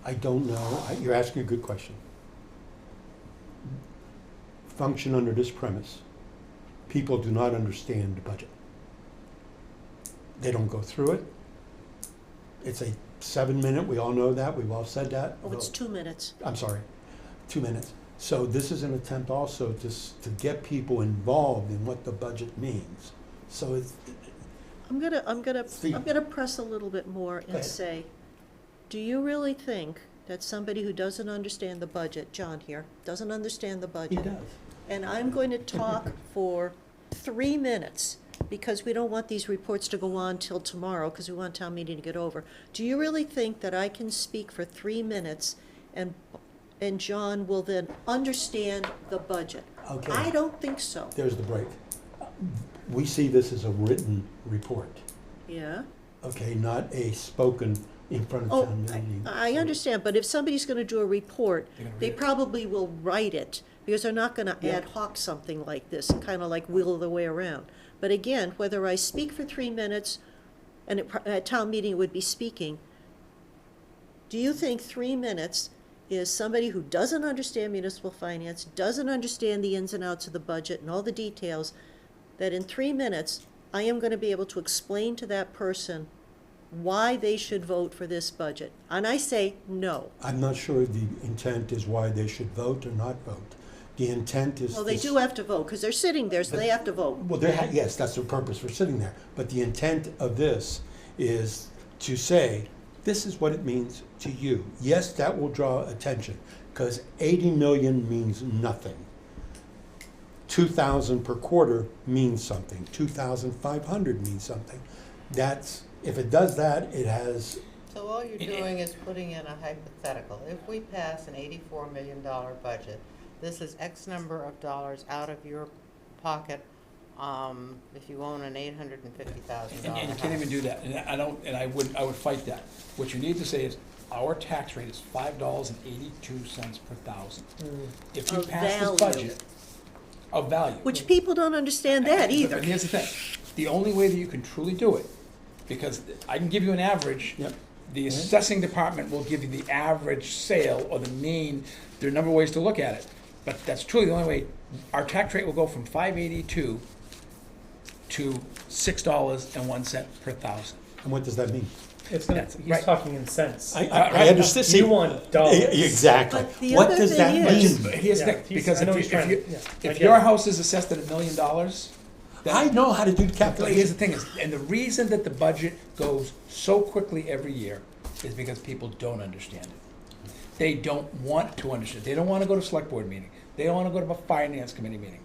I don't know. You're asking a good question. Function under this premise. People do not understand the budget. They don't go through it. It's a 7-minute, we all know that, we've all said that. Oh, it's 2 minutes. I'm sorry, 2 minutes. So this is an attempt also to get people involved in what the budget means. So it's, I'm gonna Steve. press a little bit more Go and ahead. say, do you really think that somebody who doesn't understand the budget, John here, doesn't understand the he budget? does. And I'm going to talk for 3 minutes, because we don't want these reports to go on till tomorrow, because we want town meeting to get over. Do you really think that I can speak for 3 minutes and John will then understand the budget? Okay. I don't think so. There's the break. We see this as a written report, Yeah? okay, not a spoken in front of Oh, town meeting. I understand, but if somebody's gonna do a report, They're gonna they read it. probably will write it, because they're not gonna Yeah. ad hoc something like this, kinda like wheel the way around. But again, whether I speak for 3 minutes, and at town meeting it would be speaking, do you think 3 minutes is somebody who doesn't understand municipal finance, doesn't understand the ins and outs of the budget and all the details, that in 3 minutes, I am gonna be able to explain to that person why they should vote for this budget? And I say no. I'm not sure the intent is why they should vote or not vote. The intent is. Well, they this- do have to vote, because they're sitting there, so they have to vote. Well, yes, that's their purpose for sitting there. But the intent of this is to say, this is what it means to you. Yes, that will draw attention, because 80 million means nothing. 2,000 per quarter means something. 2,500 means something. That's, if it does that, it has, So all you're doing is putting in a hypothetical. If we pass an $84 million budget, this is X number of dollars out of your pocket, if you own an $850,000 And you house. can't even do that, and I would fight that. What you need to say is, our tax rate is $5.82 per thousand. If you Of pass this value. budget, of value. Which people don't understand that either. But here's the thing, the only way that you can truly do it, because I can give you an average. Yep. The assessing department will give you the average sale or the mean, there are a number of ways to look at it. But that's truly the only way, our tax rate will go from $5.82 to $6.01 per thousand. and what does that mean? It's gonna, That's he's right. talking in cents. I right. understand. See, You want dollars. Exactly. But the What other does that thing But is- mean? here's the Yeah, thing, he's- because I know if he's you, trying if to- you, yeah, I if get your it. house is assessed at $1 million, then. I know how to do the But here's calculation. the thing is, and the reason that the budget goes so quickly every year is because people don't understand it. They don't want to understand. They don't want to go to select board meeting. They don't want to go to a finance committee meeting.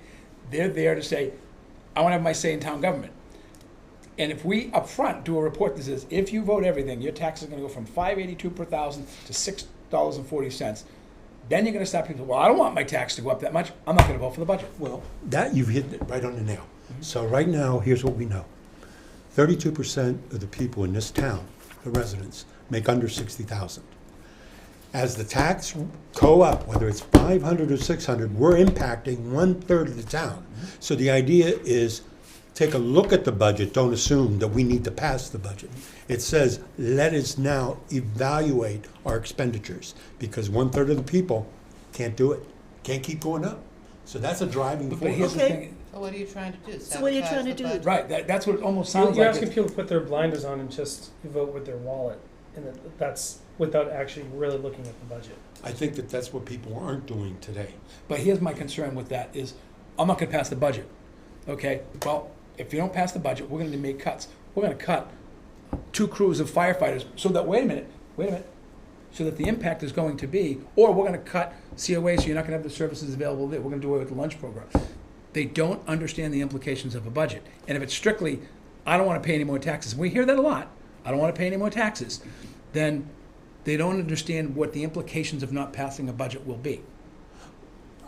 They're there to say, I want to have my say in town government. And if we up front do a report that says, if you vote everything, your tax is going to go from $5.82 per thousand to $6.40, then you're going to stop people, well, I don't want my tax to go up that much. I'm not going to vote for the budget. Well, that, you've hit it right on the nail. So right now, here's what we know. 32% of the people in this town, the residents, make under 60,000. As the tax go up, whether it's 500 or 600, we're impacting 1/3 of the town. So the idea is, take a look at the budget, don't assume that we need to pass the budget. It says, let us now evaluate our expenditures, because 1/3 of the people can't do it, can't keep going up. So that's a driving But force. here's the Okay. thing, So what are you trying to do? So what are you Sabotage trying to the do? budget? right, that's what it almost You're sounds you're like. asking It's- people to put their blinders on and just vote with their wallet, and that's without actually really looking at the budget. I think that that's what people aren't doing today. But here's my concern with that is, I'm not gonna pass the budget, okay? Well, if you don't pass the budget, we're gonna make cuts. We're gonna cut 2 crews of firefighters, so that, wait a minute, so that the impact is going to be, or we're gonna cut COA, so you're not gonna have the services available there, we're gonna do away with the lunch program. They don't understand the implications of a budget. And if it's strictly, I don't wanna pay any more taxes, and we hear that a lot, I don't wanna pay any more taxes, then they don't understand what the implications of not passing a budget will be.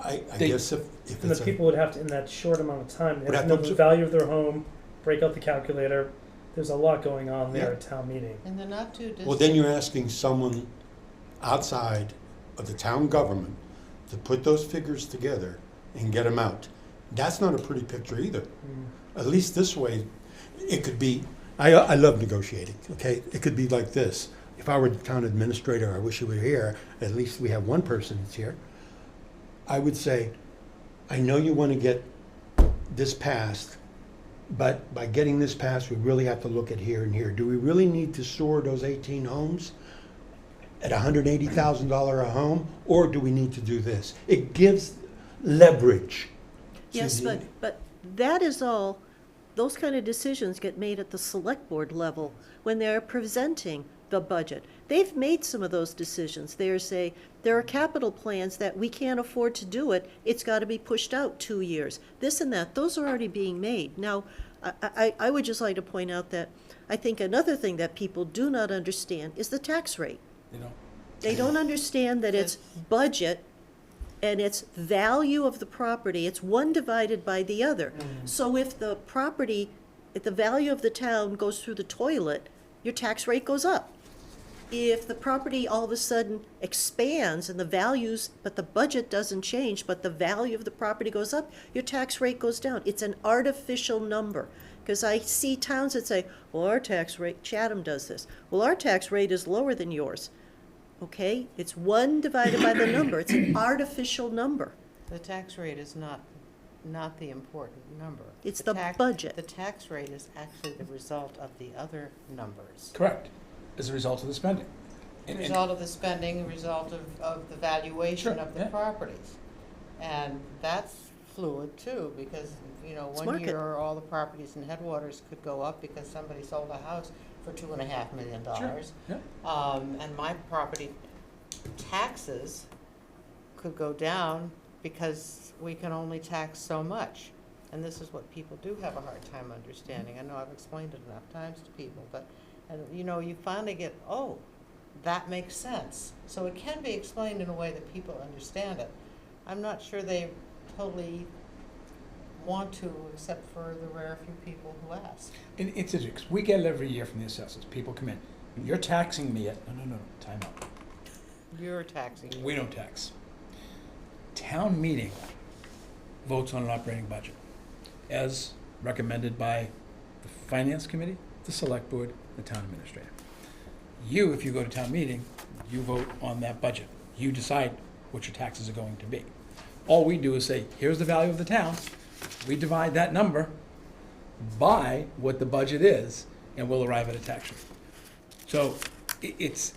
I They- guess if And it's the a, people would have to, in that short amount of time, they Would have have to know to- the value of their home, break out the calculator. There's a lot going on there Yeah. at town meeting. And they're not too distant. well, then you're asking someone outside of the town government to put those figures together and get them out. That's not a pretty picture either. At least this way, it could be, I love negotiating, okay? It could be like this. if I were the town administrator, I wish you were here, at least we have one person that's here, I would say, I know you want to get this passed, but by getting this passed, we really have to look at here and here. Do we really need to store those 18 homes at $180,000 a home, or do we need to do this? It gives leverage. to Yes, the- but that is all, those kind of decisions get made at the select board level when they're presenting the budget. They've made some of those decisions. They say, there are capital plans that we can't afford to do it, it's gotta be pushed out 2 years. This and that, those are already being made. Now, I would just like to point out that I think another thing that people do not understand is the tax rate. You know, They don't understand that it's budget and it's value of the property, it's one divided by the other. So if the property, if the value of the town goes through the toilet, your tax rate goes up. If the property all of a sudden expands and the values, but the budget doesn't change, but the value of the property goes up, your tax rate goes down. It's an artificial number. Because I see towns that say, well, our tax rate, Chatham does this, well, our tax rate is lower than yours. Okay, it's one divided by the number, it's an artificial number. The tax rate is not the important number. It's the tax- budget. The tax rate is actually the result of the other numbers. correct, as a result of the spending. And- and- Result of the spending, result of the valuation Sure, of the yeah. properties. And that's fluid too, because, you know, It's one market. year, all the properties in Headwaters could go up because somebody sold a house for $2.5 million. yeah. And my property taxes could go down because we can only tax so much. And this is what people do have a hard time understanding. I know I've explained it enough times to people, but, and, you know, you finally get, oh, that makes sense. So it can be explained in a way that people understand it. I'm not sure they totally want to, except for the rare few people who ask. And it's interesting, 'cause we get it every year from the assessors. People come in, you're taxing me at, no, time out. You're taxing. We don't tax. Town meeting votes on an operating budget as recommended by the finance committee, the select board, the town administrator. You, if you go to town meeting, you vote on that budget. You decide what your taxes are going to be. All we do is say, here's the value of the town. We divide that number by what the budget is, and we'll arrive at a tax rate. So it's,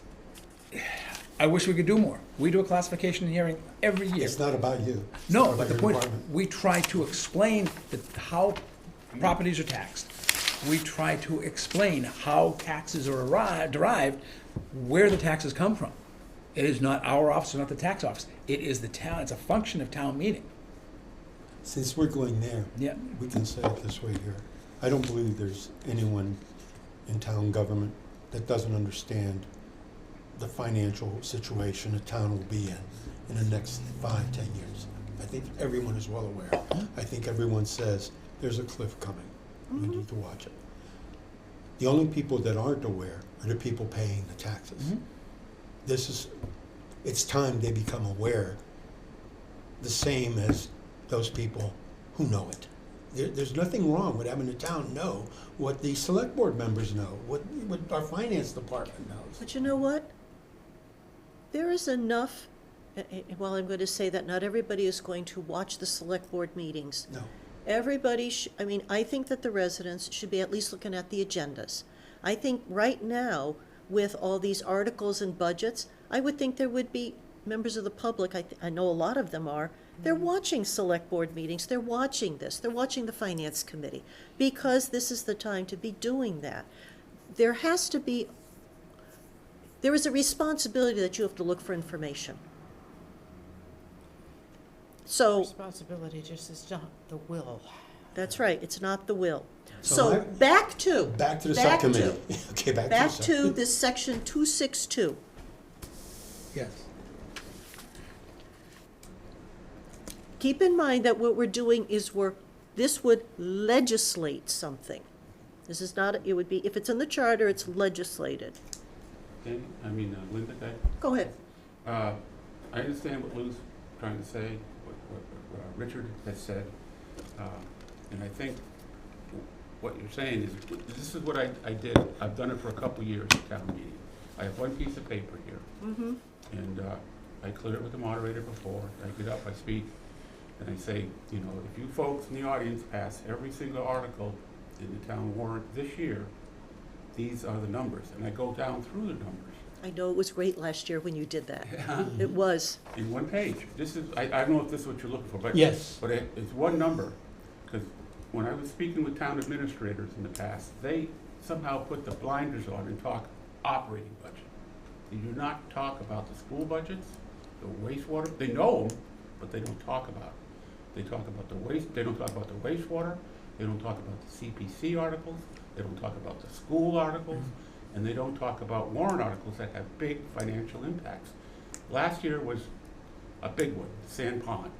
I wish we could do more. We do a classification hearing every year. It's not about you. It's No, not but about the your point, is, department. we try to explain how properties are taxed. We try to explain how taxes are derived, where the taxes come from. It is not our office, or not the tax office. It is the town, it's a function of town meeting. Since we're going there, Yeah. we can say it this way here. I don't believe there's anyone in town government that doesn't understand the financial situation a town will be in the next 5, 10 years. I think everyone is well aware. I think everyone says, there's a cliff coming. We need to watch it. The only people that aren't aware are the people paying the taxes. It's time they become aware, the same as those people who know it. There's nothing wrong with having the town know what the select board members know, what our finance department knows. But you know what? There is enough, well, I'm going to say that not everybody is going to watch the select board meetings. No. Everybody, I think that the residents should be at least looking at the agendas. I think right now, with all these articles and budgets, I would think there would be members of the public, I know a lot of them are, they're watching select board meetings, they're watching this, they're watching the finance committee, because this is the time to be doing that. There is a responsibility that you have to look for information. So, Responsibility just is not the will. that's right, it's not the will. So So, back to Back to the Back to- subcommittee. Okay, back the to this section 262. Yes. Keep in mind that what we're doing is this would legislate something. This is not, it would be, if it's in the charter, it's legislated. Danny, Linda, Go ahead. I understand what Lou's trying to say, what Richard has said, and I think what you're saying is, this is what I did. I've done it for a couple years at town meeting. I have one piece of paper here, Mm-hmm. and I clear it with the moderator before. I get up, I speak, and I say, you know, if you folks in the audience pass every single article in the town warrant this year, these are the numbers. And I go down through the numbers. I know it was great last year when you did that. It was. In one page. This is, I don't know if this is what you're looking for, but. Yes. But it's one number, because when I was speaking with town administrators in the past, they somehow put the blinders on and talk operating budget. They do not talk about the school budgets, the wastewater, they know them, but they don't talk about it. They talk about the waste, they don't talk about the wastewater, they don't talk about the CPC articles, they don't talk about the school articles, and they don't talk about warrant articles that have big financial impacts. Last year was a big one, Sand Pond.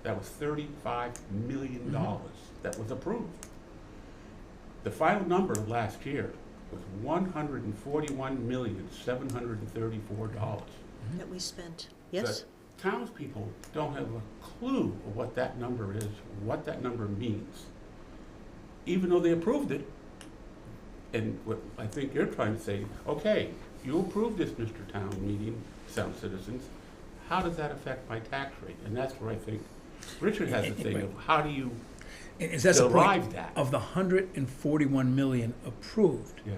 That was $35 million that was approved. The final number last year was $141,734. That we spent. Yes? The townspeople don't have a clue of what that number is, what that number means. Even though they approved it, and what I think you're trying to say, okay, you approved this, Mr. Town Meeting, sound citizens, how does that affect my tax rate? And that's where I think Richard has the thing of, how do you Is that the point derive that? of the 141 million approved? Yeah,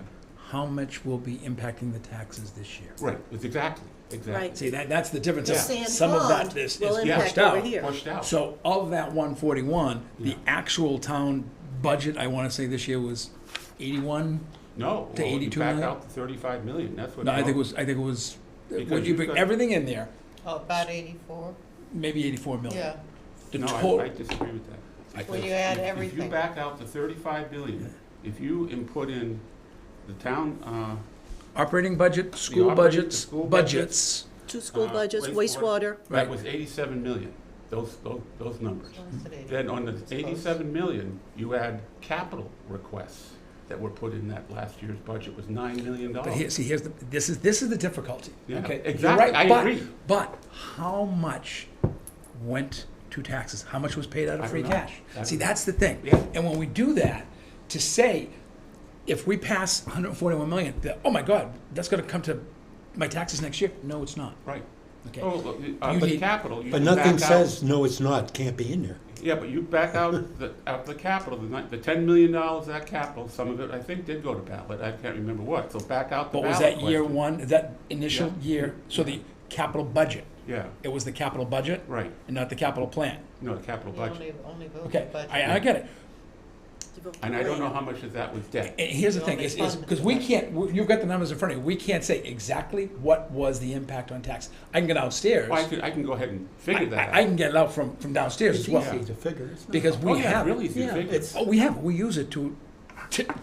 How much will be impacting the taxes this year? right, it's exactly. Right. See, that's the difference. The Yeah. sand Some of that pond is will pushed impact out. over here. Pushed out. So of that 141, the Yeah. actual town budget, I want to say this year was 81. No, To well, you 82 back million? out the 35 million, that's what. No, I think it was, Because when you you've bring got- everything in there, Oh, about 84? maybe 84 million. Yeah, The No, total, I disagree with that. when you Because add if you everything. back out the 35 million, if you input in the town, operating budget, school operating- budgets, the school budgets. 2 school budgets, wastewater. wastewater. that Right. was 87 million, those numbers. Listed 80. Then on the It's close. 87 million, you add capital requests that were put in that last year's budget was $9 million. But here, see, this is the difficulty. Yeah, Okay, You're exactly. right, I but- agree. But how much went to taxes? How much was paid out I of free don't know. cash? That's- See, that's the thing. Yeah. And when we do that, to say, if we pass 141 million, oh my God, that's going to come to my taxes next year. No, it's not. Right. Okay. Oh, You but need- capital, you But can nothing back out. says, no, it's not, can't be in there. Yeah, but you back out the capital, the $10 million of that capital, some of it I think did go to ballot, I can't remember what, so back out the But was ballot that year question. one? Is that initial Yeah. year? So the capital budget. Yeah, It was the capital budget right, and not the capital plan. no, the capital You budget. only vote Okay, the budget. I get it. And I don't know how much of that was debt. And here's the You thing, only is, fund because we the can't, you've got the numbers in front of you, we can't say exactly what was the impact on tax. I can get downstairs. Well, I can go ahead and figure that out. I can get it out from downstairs It's as well. easy to figure. It's not- Because Oh, we yeah, have, really easy to yeah, figure. it's- we use it to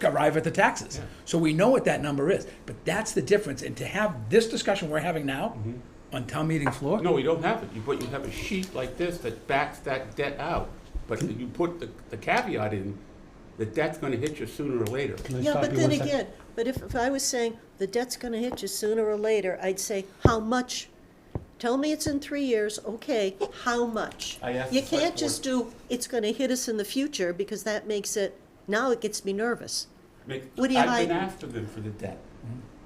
arrive at the taxes. Yeah. So we know what that number is, but that's the difference. And to have this discussion we're having now on town meeting floor, No, you don't have it, but you have a sheet like this that backs that debt out. But you put the caveat in, the debt's gonna hit you sooner or later. Can I Yeah, stop but you then one second? again, but if I was saying the debt's gonna hit you sooner or later, I'd say, how much? Tell me it's in 3 years, okay, how much? I asked You the select can't just do, it's gonna hit us in the future, because that makes it, now it gets me nervous. What do you I've hide? been after them for the debt.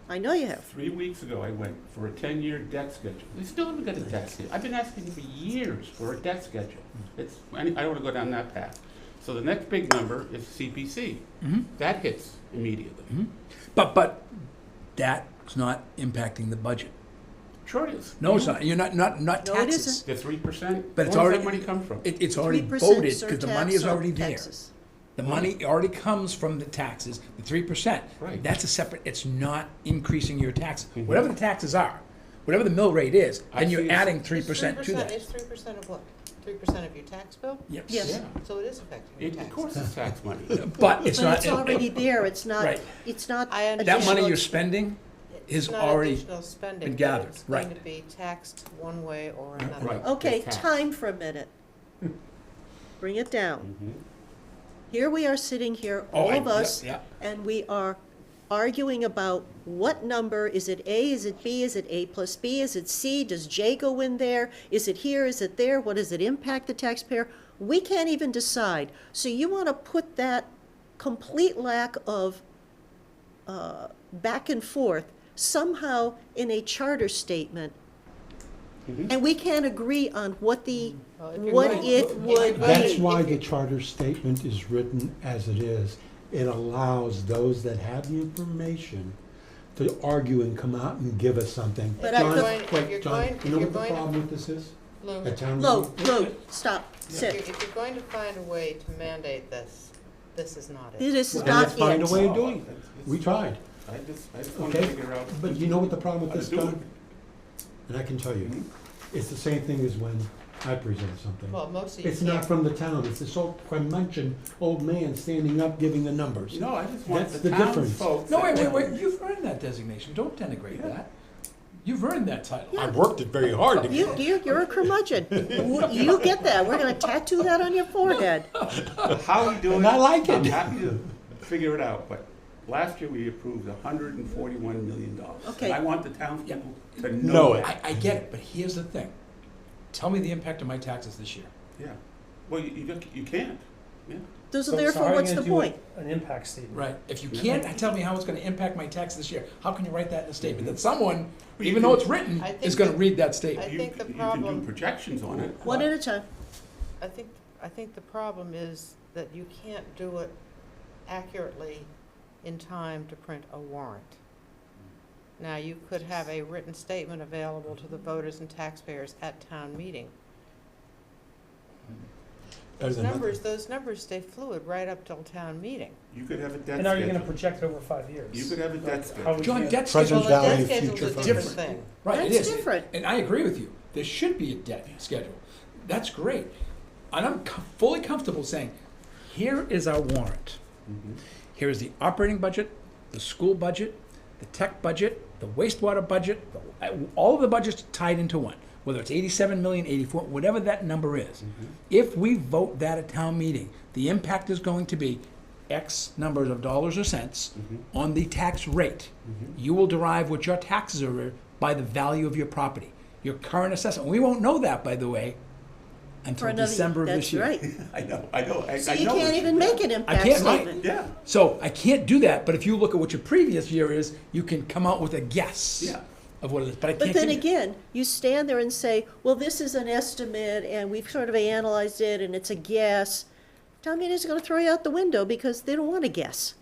I know you have. 3 weeks ago, I went for a 10-year debt schedule. They still haven't got a debt schedule. I've been asking for years for a debt schedule. I don't want to go down that path. So the next big number is CPC. That hits immediately. but that's not impacting the budget. Sure it is. No, it's not. You're not No, it taxes. isn't. The 3%. But it's Where already- does that money come from? It's already 3% voted, because the money is surtax on already there. taxes. The money already comes from the taxes, the 3%. Right. That's a separate, it's not increasing your taxes. Mhm. Whatever the taxes are, whatever the mill rate is, I then see you're it's- adding It's 3% to that. It's 3% of what? 3% of your tax bill? Yes. Yes. Yeah. So it is affecting your Of taxes. course it's tax money. But it's But not. it's already there, it's not, Right. it's not. I understand. That money additional- you're spending is It's not already additional spending, been but gathered, it's going right. to be taxed one way or another. Right. Okay, It's tax. time for a minute. Bring it down. Mhm. Here we are sitting here, Oh, all I- of us, yeah, and we are arguing about what number, is it A, is it B, is it A plus B, is it C, does J go in there, is it here, is it there, what does it impact the taxpayer? We can't even decide. So you want to put that complete lack of back and forth somehow in a charter statement, Mhm. and we can't agree on what the, Well, if you're what going- it would That's be. why the charter statement is written as it is. It allows those that have the information to argue and come out and give us something. But If you're John, going- if wait, you're John, going- you know if what the you're going to- problem with this is? Lou, At town Lou, meeting? Lou, stop, if sit. you're going to find a way to mandate this, this is not it. This is Well, not let's find a it. way of doing it. We tried, I just want to okay? figure out. But you know what the problem with how to this, do John? it. And I can tell you, Mhm. it's the same thing as when I present something. Well, most of you It's not can't. from the town, it's this old curmudgeon old man standing up giving the numbers. No, I just want That's the the town difference. folks. No, that- wait, you've earned that designation, don't denigrate Yeah. that. You've earned that title. I worked it very hard to get it. You're a curmudgeon. You get that. We're gonna tattoo that on your forehead. How we do it. And I like I'm it. happy to figure it out, but last year we approved $141 million. Okay. And I want the townspeople to Know know it. it. I get it, but here's the thing. Tell me the impact of my taxes this year. Yeah. Well, you can't, yeah. Those are So- so therefore, how are you what's gonna the do point? An impact statement. Right. If you Yeah. can't tell me how it's gonna impact my taxes this year, how can you write that in a statement? That someone, Well, you even though can- it's written, I think is gonna that- read that statement. I You think the can problem- do projections on it. One at a time. I think the problem is that you can't do it accurately in time to print a warrant. Now, you could have a written statement available to the voters and taxpayers at town meeting. Better Those than nothing. those numbers stay fluid right up till town meeting. You could have a debt And are you gonna schedule. project it over 5 years? You could have a debt How schedule. would John, you- debt Present schedule, Well, the value, debt schedule's future a funds. different thing. right, it That's is. different. And I agree with you. There should be a debt schedule. That's great. And I'm fully comfortable saying, here is our warrant. Mhm. Here is the operating budget, the school budget, the tech budget, the wastewater budget, all of the budgets tied into one, whether it's 87 million, 84, whatever that number is. If we vote that at town meeting, the impact is going to be X numbers of dollars or cents on the tax rate. You will derive what your taxes are by the value of your property, your current assessment. We won't know that, by the way, until another- December of this year. That's right. I know, I know. So I you know can't this. even make an impact can't, right. statement. Yeah, So I can't do that, but if you look at what your previous year is, you can come out with a guess yeah. of what it is. But I But can't then give you- again, you stand there and say, well, this is an estimate, and we've sort of analyzed it, and it's a guess. Town meeting's gonna throw you out the window because they don't wanna guess.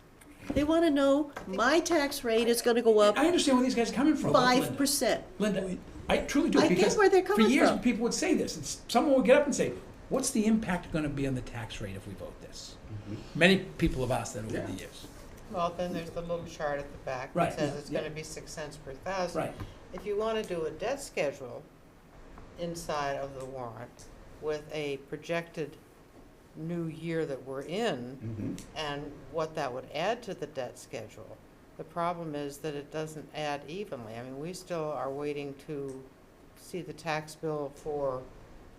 They wanna know, my tax rate is gonna go up I understand where these guys are coming from. Linda. 5%. Linda, I truly do. I get because where they're for coming years, from. people would say this. And someone would get up and say, what's the impact going to be on the tax rate if we vote this? Many people have asked that over Yeah. the years. Well, then there's the little chart at the back Right, that says yeah, it's yeah. gonna be 6 cents per thousand. Right. If you wanna do a debt schedule inside of the warrant with a projected new year that we're in Mhm. and what that would add to the debt schedule, the problem is that it doesn't add evenly. I mean, we still are waiting to see the tax bill for,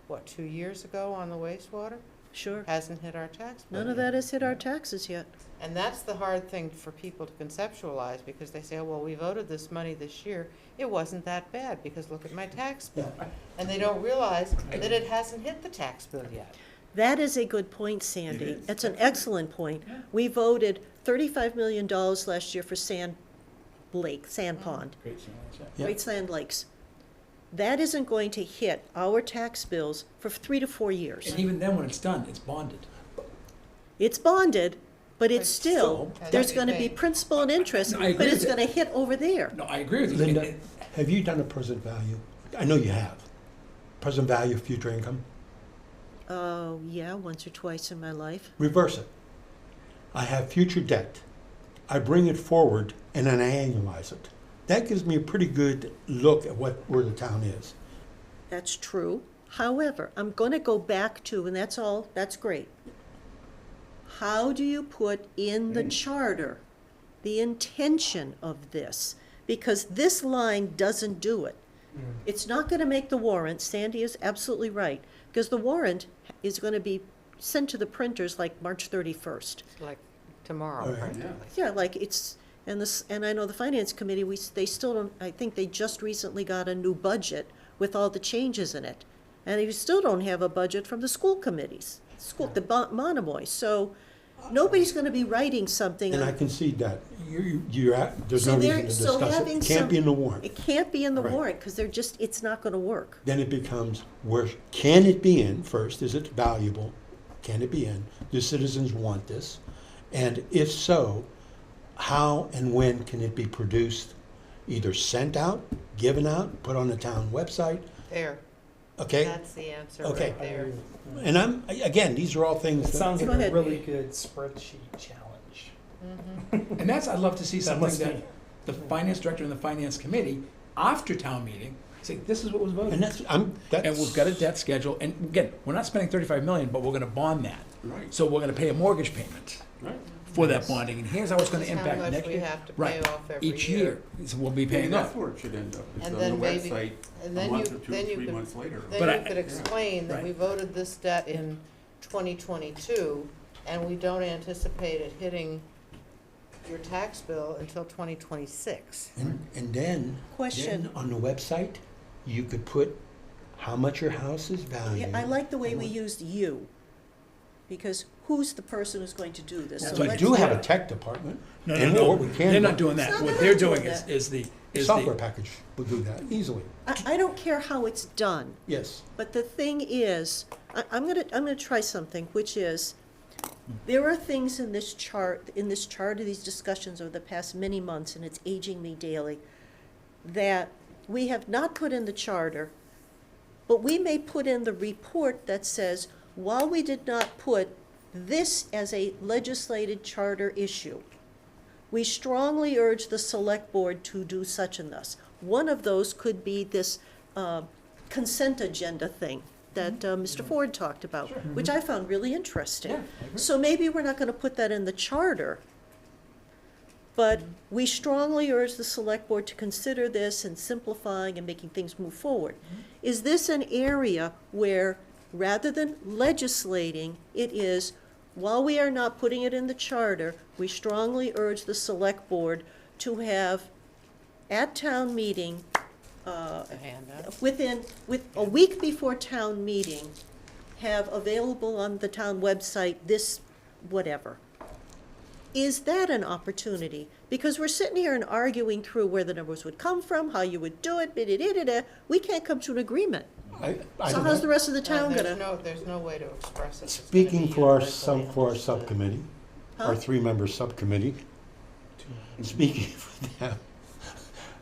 what, 2 years ago on the wastewater? Sure. Hasn't hit our tax bill. None of that has hit our taxes yet. And that's the hard thing for people to conceptualize, because they say, oh, well, we voted this money this year, it wasn't that bad, because look at my tax bill. And they don't realize that it hasn't hit the tax bill yet. That is a good point, Sandy. is. It's an excellent point. We voted $35 million last year for Sand Pond, Great, so that's it. Yeah. Great Sand Lakes. That isn't going to hit our tax bills for 3 to 4 years. And even then, when it's done, it's bonded. It's bonded, but it's But still, still, there's has to gonna be be paid. principal and interest, No, I agree but it's with gonna hit over there. No, I agree with you. Linda, And- have you done a present value? I know you have. Present value of future income? Oh, yeah, once or twice in my life. Reverse it. I have future debt. I bring it forward and then I annualize it. That gives me a pretty good look at where the town is. That's true. However, I'm gonna go back to, and that's all, that's great. How do you put in the charter the intention of this? Because this line doesn't do it. It's not gonna make the warrant, Sandy is absolutely right, because the warrant is gonna be sent to the printers like March 31st. It's like tomorrow, All right. practically. Yeah, like it's, and I know the finance committee, they still don't, I think they just recently got a new budget with all the changes in it. And you still don't have a budget from the school committees, the Monomoy. So Nobody's gonna be writing something. And I on- concede that. There's So no there- reason to so discuss it. having It can't be in the warrant. It can't be in the Right. warrant, because it's not gonna work. Then it becomes, where can it be in first? Is it valuable? Can it be in? Do citizens want this? And if so, how and when can it be produced? Either sent out, given out, put on the town website, There, okay? that's the answer Okay. right there. And again, these are all things It that, sounds Go like a ahead. really good spreadsheet challenge. And that's, I'd love to see That something must that be. the finance director and the finance committee, after town meeting, say, this is what was voted. and that's, And we've got a debt schedule, and again, we're not spending 35 million, but we're gonna bond that. Right, So we're gonna pay a mortgage payment right. for that bonding, and here's how it's gonna This is impact how much next we year. have to pay Right. off every Each year, so we'll be paying That's off. where it should end up, is And on then the maybe- website And a then month you, or two, then you 3 could, months later. But then I- you could explain that we Right. voted this debt in 2022, and we don't anticipate it hitting your tax bill until 2026. and then Question. on the website, you could put how much your house is valued. Yeah, I like the way we used you, because who's the person who's going to do this? That's So So I let's- do have a tech department. No, no, and no, or we can they're do- not doing It's that. not What that they're I'm doing doing is that. the. Software package will do that easily. I don't care how it's done. Yes. But the thing is, I'm gonna try something, which is, there are things in this chart of these discussions over the past many months, and it's aging me daily, that we have not put in the charter, but we may put in the report that says, while we did not put this as a legislated charter issue, we strongly urge the select board to do such and thus. One of those could be this consent agenda thing that Mr. Ford talked about, which I found really interesting. Yeah, I agree. So maybe we're not gonna put that in the charter, but we strongly urge the select board to consider this and simplifying and making things move forward. Is this an area where, rather than legislating, it is, while we are not putting it in the charter, we strongly urge the select board to have, at town meeting, A handout. with a week before town meeting, have available on the town website this whatever. Is that an opportunity? Because we're sitting here and arguing through where the numbers would come from, how you would do it, da-da-da-da-da. We can't come to an agreement. I So don't how's the know. rest of the town There's gonna? there's no way to express it. It's gonna Speaking be for our universally for our understood. subcommittee, Huh? our 3-member subcommittee, speaking for them,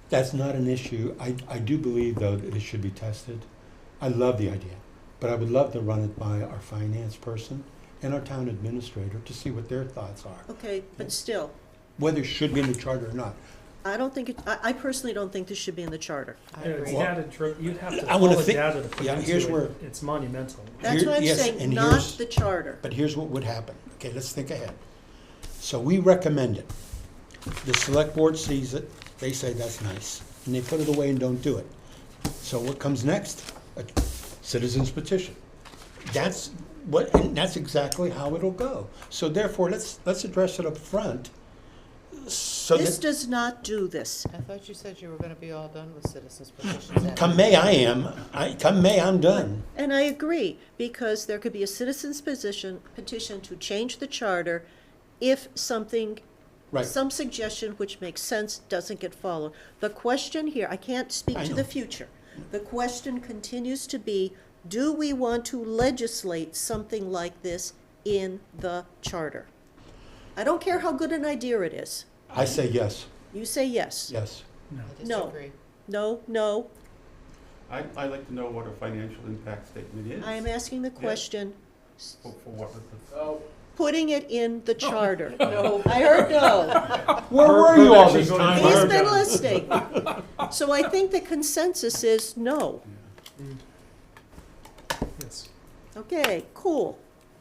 that's not an issue. I do believe, though, that it should be tested. I love the idea, but I would love to run it by our finance person and our town administrator to see what their thoughts are, Okay, but still, whether it should be in the charter or not. I don't think I personally don't think this should be in the charter. I You know, it's agree. you'd have to I wanna pull the think- data to put yeah, into here's it. where- It's monumental. That's Here- what I'm yes, saying, and not here's- the charter. But here's what would happen. Okay, let's think ahead. So we recommend it. The select board sees it, they say that's nice, and they put it away and don't do it. So what comes next? A citizen's petition. That's and that's exactly how it'll go. So therefore, let's address it up front. So This that, does not do this. I thought you said you were gonna be all done with citizens petitions. come May, come May, I'm done. And I agree, because there could be a citizen's petition to change the charter if something, Right. some suggestion which makes sense doesn't get followed. The question here, I can't speak I to the know. future. The question continues to be, do we want to legislate something like this in the charter? I don't care how good an idea it is. I say yes, You say yes. yes. I No. disagree. No, no. I'd like to know what a financial impact statement is. I am asking the question, For what purpose? putting it in the charter. No. I heard no. Where were you all this time? He's Herb? been listening. So I think the consensus is no. Yes. Okay, cool.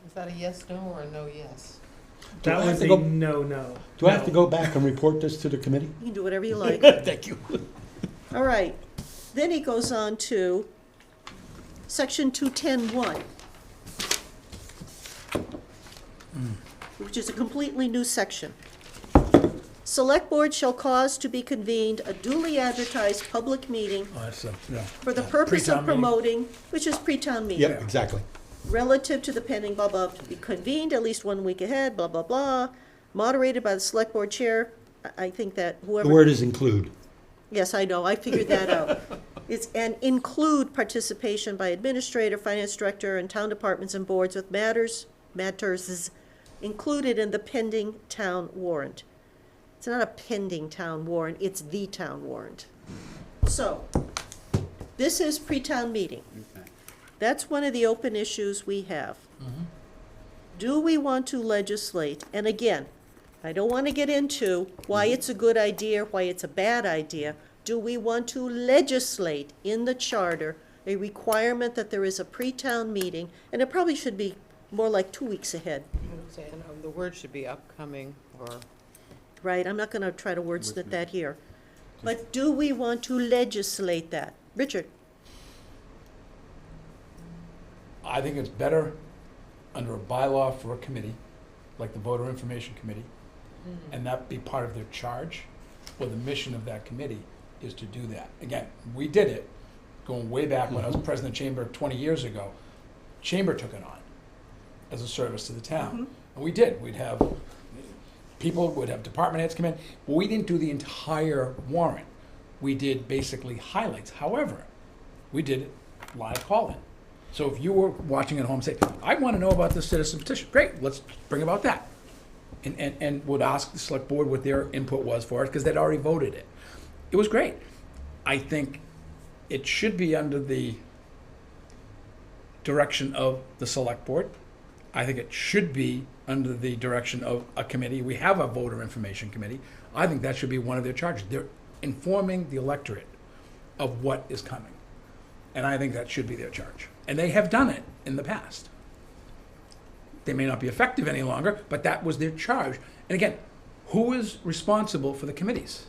Is that a yes, no, or a no, yes? Do I That have was to a go- no. Do I have to go back and report this to the committee? You can do whatever you like. Thank you. All right. Then he goes on to section 210-1, which is a completely new section. Select board shall cause to be convened a duly advertised public meeting Oh, that's, yeah. for the purpose Pre-town of meeting. promoting, which is pre-town meeting. Yep, exactly. relative to the pending blah, blah, to be convened at least 1 week ahead, blah, blah, blah, moderated by the select board chair. I think that The whoever. word is include. Yes, I know, I figured that out. It's, and include participation by administrator, finance director, and town departments and boards with matters included in the pending town warrant. It's not a pending town warrant, it's the town warrant. So, this is pre-town meeting. Okay. That's one of the open issues we have. Do we want to legislate? And again, I don't want to get into why it's a good idea, why it's a bad idea. Do we want to legislate in the charter a requirement that there is a pre-town meeting? And it probably should be more like 2 weeks ahead, I would say, and the word should be upcoming or right? I'm not going to try to wordsmith that here. But do we want to legislate that? Richard? I think it's better under a bylaw for a committee, like the voter information committee, and that be part of their charge, or the mission of that committee is to do that. Again, we did it, going way back when I was president of Chamber 20 years ago. Chamber took it on as a service to the town. And we did. We'd have people, would have department heads come in. But we didn't do the entire warrant. We did basically highlights. However, we did live call-in. So if you were watching at home, say, I want to know about this citizen petition, great, let's bring about that. And would ask the select board what their input was for it, because they'd already voted it. It was great. I think it should be under the direction of the select board. I think it should be under the direction of a committee. We have a voter information committee. I think that should be one of their charges. They're informing the electorate of what is coming. And I think that should be their charge. And they have done it in the past. They may not be effective any longer, but that was their charge. And again, who is responsible for the committees?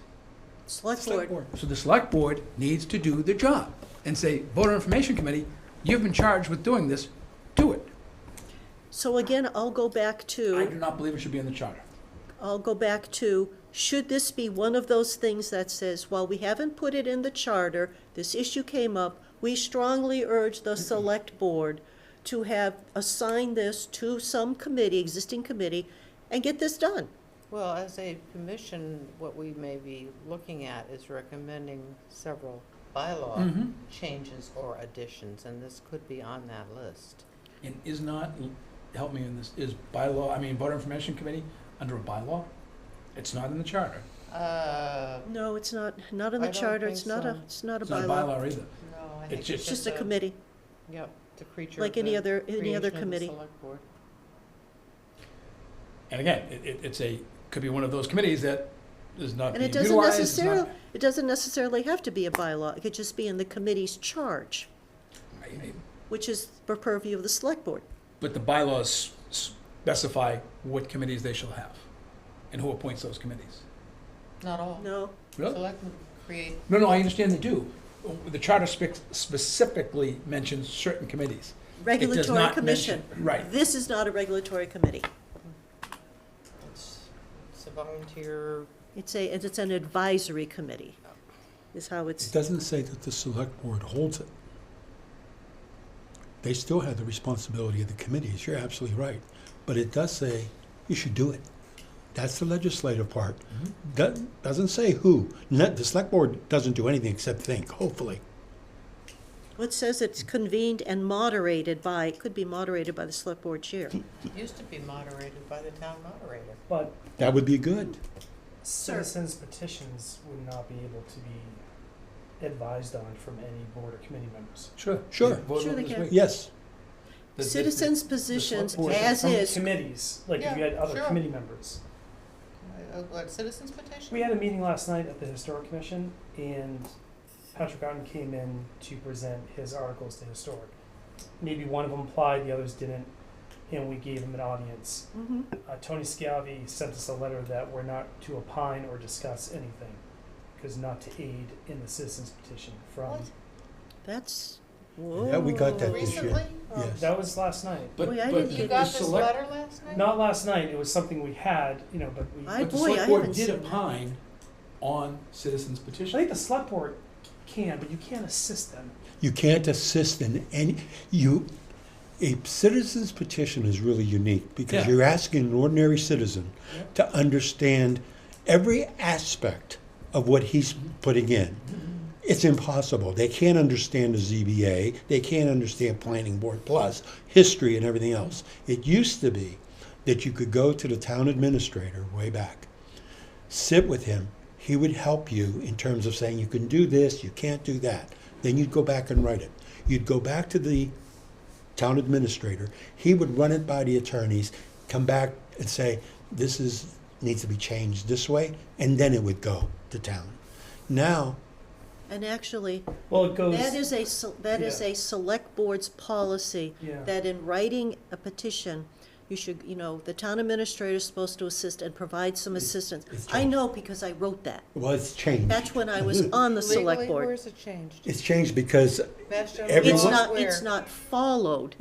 Select board. So the select board needs to do the job and say, voter information committee, you've been charged with doing this, do it. So again, I'll go back I to, do not believe it should be in the charter. should this be one of those things that says, while we haven't put it in the charter, this issue came up, we strongly urge the select board to have assigned this to some committee, existing committee, and get this done. Well, as a commission, what we may be looking at is recommending several bylaw changes or additions, and this could be on that list. And is not, help me in this, is voter information committee under a bylaw? It's not in the charter. No, it's not in I the don't charter, think it's not a, so. it's not a It's not a bylaw. bylaw either. No, I It's think just- It's just a committee. Yep, the creature Like of any the other creation of the committee. select board. And again, it's could be one of those committees that is not And being it doesn't utilized. It's not- necessarily, it doesn't necessarily have to be a bylaw, it could just be in the committee's charge, which is for purview of the select board. But the bylaws specify what committees they shall have and who appoints those committees. Not all. No, Really? Selectmen create, No, I understand they do. The charter specifically mentions certain committees. regulatory not commission. mention- right. This is not a regulatory committee. it's a volunteer, It's an advisory committee, is how It it's, doesn't say that the select board holds it. They still have the responsibility of the committees, you're absolutely right. But it does say you should do it. That's the legislative part. Doesn't say who. The select board doesn't do anything except think, hopefully. it says it's convened and moderated by, it could be moderated by the select board chair. used to be moderated by the town moderator. But That would be good. citizens petitions would not be able to be advised on from any board or committee members. Sure. Sure. Vote Sure on they this can. week. Yes. Citizens' positions, board- as From is, committees, like if you had Yeah, other sure. committee members. What, citizens petition? We had a meeting last night at the Historic Commission, and Patrick Otten came in to present his articles to Historic. Maybe one of them applied, the others didn't, and we gave him an audience. Mhm. Tony Schiavi sent us a letter that we're not to opine or discuss anything, because not to aid in the citizens petition from, What? That's, whoa. Yeah, we got that this year. Recently? Or- Yes. that was last night. But, Boy, I but didn't the You get got the this select, letter last night? Not last night, it was something we had, but we, I- but the boy, select I board haven't did seen that. opine on citizens I petition. think the select board can, but you can't assist them. You can't assist in any, A citizen's petition is really unique because Yeah. you're asking an ordinary citizen Yep. to understand every aspect of what he's putting in. It's impossible. They can't understand the ZBA. They can't understand Planning Board Plus, history and everything else. It used to be that you could go to the town administrator way back, sit with him. He would help you in terms of saying you can do this, you can't do that. Then you'd go back and write it. You'd go back to the town administrator. He would run it by the attorneys, come back and say, this needs to be changed this way, and then it would go to town. Now, And actually, Well, it goes. that is Yeah. a select board's policy, Yeah. that in writing a petition, you should, the town administrator is supposed to assist and provide some assistance. it's I changed. know because I wrote that. Well, it's changed. That's when I was on the select Legally, board. where's it changed? It's changed because Mass General Everyone- It's law not, where? it's not followed.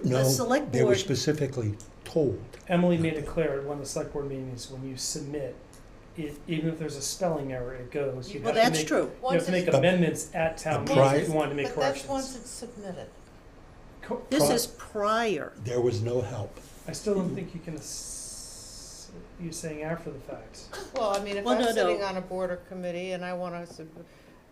no, select they were board- specifically told. Emily made it clear at one of the select board meetings, when you submit, even if there's a spelling error, it goes. You Well, have to that's make- true. You have Once to make it's- amendments at town The meeting pri- if you wanted to make But that's corrections. once it's submitted. This Pri- is prior. There was no help. I still don't think you can, you're saying after the fact. Well, I mean, if Well, I'm no, sitting no. on a board or committee and I wanna I submit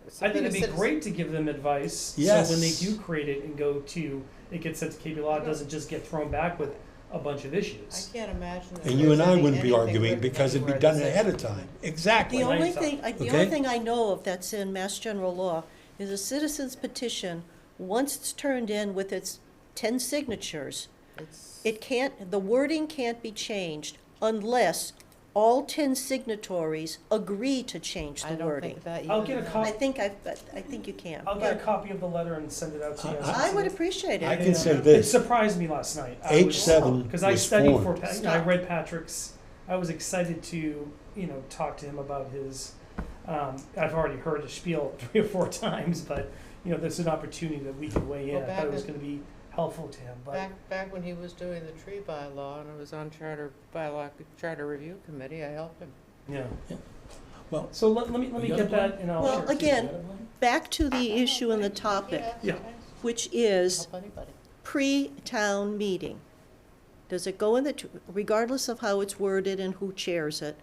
think a it'd be citizen. great to give them advice, so Yes. when they do create it and go to, it gets sent to KB Law, it doesn't just get thrown back with a bunch of I issues. can't imagine that And you there's and I any- wouldn't be anything arguing written because it'd be anywhere done that ahead says- of time. Exactly. The only Nice. thing, the Okay. only thing I know of that's in Mass General Law is a citizen's petition, once it's turned in with its 10 signatures, It's- it can't, the wording can't be changed unless all 10 signatories agree to change I the don't wording. think that I'll even. get a copy. I think you can. I'll get a but copy of the letter and send it out to you. guys. I would appreciate I it. can say It this. surprised me last night. H7 Because I was studied for, formed. I read Patrick's, I was excited to, talk to him about his, I've already heard his spiel 3 or 4 times, but, there's an opportunity that we could weigh in. Well, I thought back it was in- gonna be helpful to him, but, Back when he was doing the tree bylaw and I was on charter review committee, I helped him. yeah. Well, So let me the get other that and I'll Well, share. again, back to the issue and the topic, Yeah. which is Help anybody. pre-town meeting. Does it go in regardless of how it's worded and who chairs it,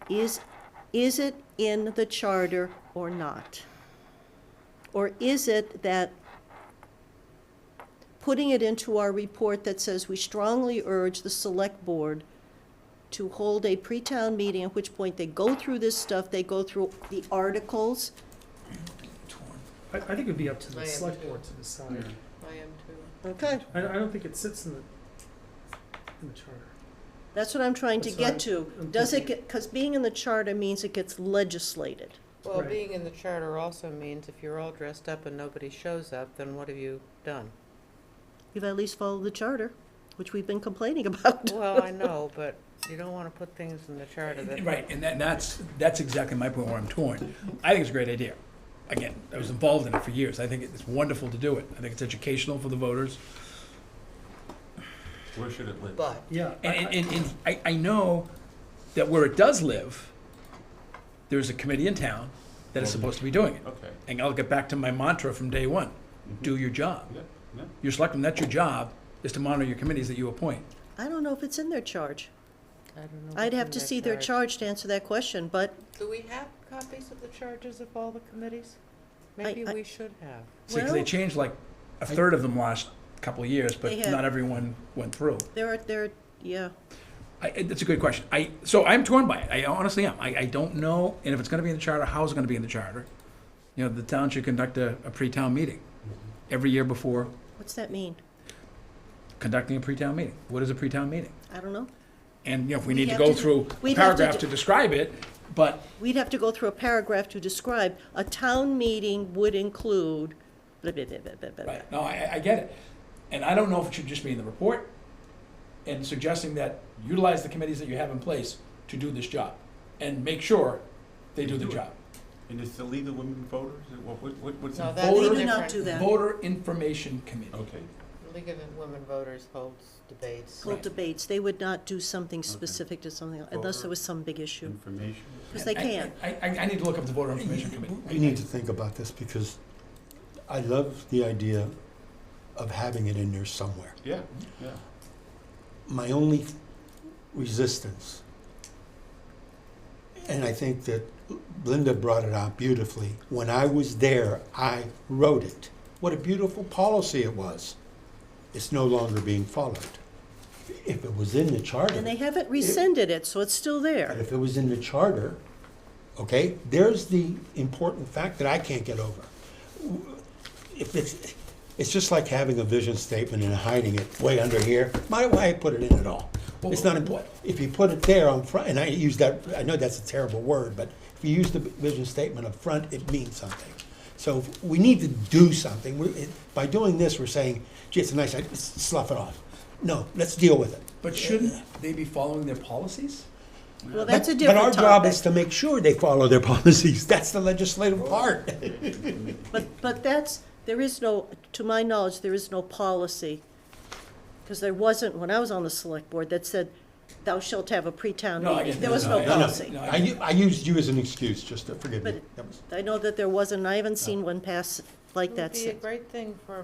is it in the charter or not? Or is it that putting it into our report that says we strongly urge the select board to hold a pre-town meeting, at which point they go through this stuff, they go through the articles, I think it'd be up to I the am select too. board to decide. I am too. okay? I don't think it sits in the charter. That's what I'm trying to That's get what to. I'm Does it thinking. get, because being in the charter means it gets legislated. Well, Right. being in the charter also means if you're all dressed up and nobody shows up, then what have you done? You've at least followed the charter, which we've been complaining about. Well, I know, but you don't wanna put things in the charter that. Right, and that's exactly my point where I'm torn. I think it's a great idea. Again, I was involved in it for years. I think it's wonderful to do it. I think it's educational for the voters. Where should it live? But, Yeah. And I know that where it does live, there's a committee in town that is supposed to be doing it. Okay. And I'll get back to my mantra from day one, do your job. Yeah, yeah. You're selecting, that's your job, is to monitor your committees that you appoint. I don't know if it's in their charge. I don't know. I'd what's have in to their see their charge. charge to answer that question, but Do we have copies of the charges of all the committees? Maybe I- we should have. See, 'cause they Well- changed like a third of them last couple of years, but They have. not everyone went through. yeah. That's a good question. So I'm torn by it. I honestly am. I don't know, and if it's gonna be in the charter, how's it gonna be in the charter? The town should conduct a pre-town meeting every year before What's that mean? conducting a pre-town meeting. What is a pre-town meeting? I don't know. And, if we We'd need to have go to- through a we'd have to paragraph do- to describe it, but, We'd have to go through a paragraph to describe, a town meeting would include blah, blah, blah, blah, blah, blah. right, no, I get it. And I don't know if it should just be in the report and suggesting that utilize the committees that you have in place to do this job and make sure they do the job. And is the League of Women Voters, what's No, in? that's They do different. not do that. Voter Information Committee. Okay. The League of Women Voters holds debates. Hold Right. debates, they would not do something specific to something, unless Voter there was some big issue, Information. because they can. I need to look up the Voter Information Committee. We need to think about this because I love the idea of having it in there somewhere. Yeah, yeah. My only resistance, and I think that Linda brought it out beautifully, when I was there, I wrote it. What a beautiful policy it was. It's no longer being followed. If it was in the charter. And they haven't rescinded it, so it's still But there. if it was in the charter, okay, there's the important fact that I can't get over. If it's just like having a vision statement and hiding it way under here. Why put it in at all? It's not important. If you put it there on front, and I use that, I know that's a terrible word, but if you use the vision statement up front, it means something. So we need to do something. By doing this, we're saying, gee, it's a nice idea, let's slough it off. No, let's deal with it. But shouldn't they be following their policies? Well, that's a But different our job is topic. to make sure they follow their policies. That's the legislative part. But that's, there is no, to my knowledge, there is no policy. Because there wasn't, when I was on the select board, that said, thou shalt have a pre-town No, I meeting. get There that. was No, no I- no, policy. no, I used you as an excuse, just to forgive me. But- That was- I know that there wasn't, I haven't seen one pass like It that would be a since. great thing for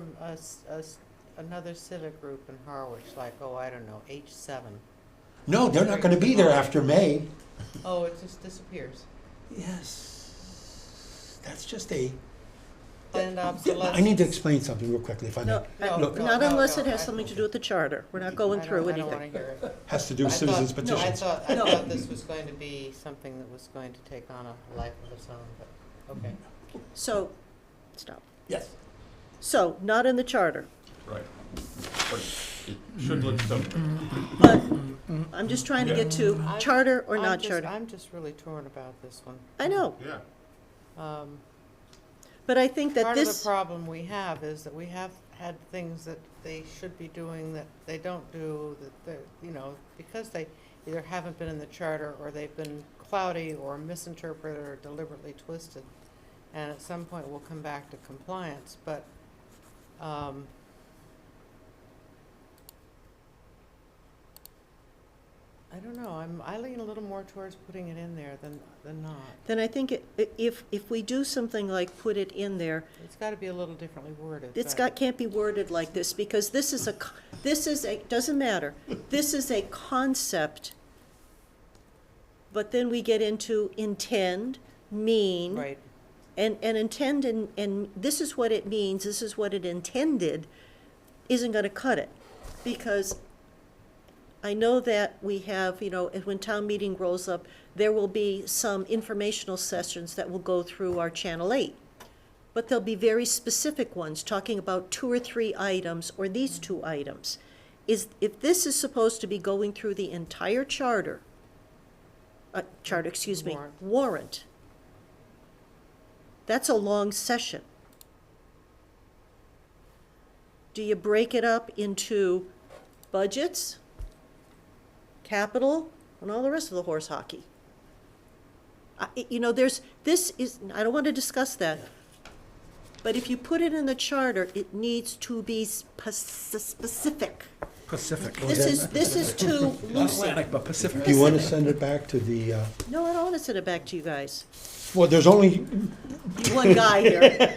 another civic group in Harwich, like, oh, I don't know, H7. No, they're not gonna be there after May. Oh, it just disappears. Yes. That's just a, And I obsolescence. need to explain something real quickly, if I may. No, Look. not unless it no, has something to do with the charter. We're not going through I don't wanna anything. hear it. Has to do with I citizens thought- petitions. I No. thought this was going to be something that was going to take on a life of its own, but, okay. So, stop. Yes. So, not in the charter. Right. But it should look something. But I'm just trying to get to I'm- charter or I'm not just- charter. I'm just really torn about this one. I know, Yeah. but I think that Part of the this, problem we have is that we have had things that they should be doing that they don't do, that they're, you know, because they either haven't been in the charter or they've been cloudy or misinterpreted or deliberately twisted. And at some point, we'll come back to compliance, but, I don't know, I lean a little more towards putting it in there than not. then I think if we do something like put it in there, It's gotta be a little differently worded. it's but- can't be worded like this, because this is doesn't matter. This is a concept, but then we get into intend, mean. Right, And intend and this is what it means, this is what it intended, isn't gonna cut it. Because I know that we have, you know, when town meeting rolls up, there will be some informational sessions that will go through our Channel 8. But there'll be very specific ones, talking about 2 or 3 items, or these 2 items. If this is supposed to be going through the entire warrant, that's a long session. Do you break it up into budgets, capital, and all the rest of the horse hockey? You know, I don't want to discuss that. But if you put it in the charter, it needs to be specific. Pacific. This is too Not loosey. Atlantic, but Pacific. Do you want to send it back to the, No, I don't want to send it back to you guys. well, there's only, One guy here.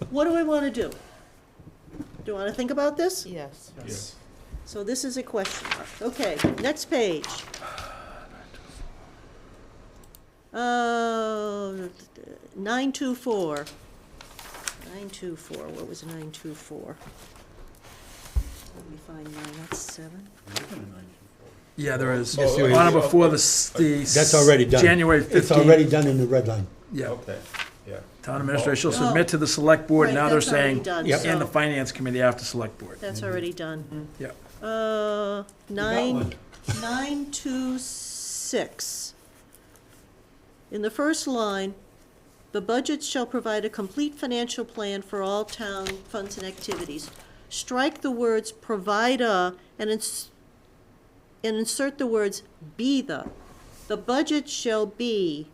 What do I want to do? Do you want to think about this? yes. Yes. So this is a question mark. Okay, next page. 924. 924, what was 924? Let me find 9, that's 7. Yeah, there is. Yes, there is. On or before the that's already done. January 15th. It's already done in the red line. Yeah. Okay, yeah. Town administrator shall Oh. submit to the select board. Right, Now they're that's already saying, done, Yep. and the so finance committee after select board. that's already done. Yeah. 926. In the first line, the budget shall provide a complete financial plan for all town funds and activities. Strike the words provide a and insert the words be the. The budget shall be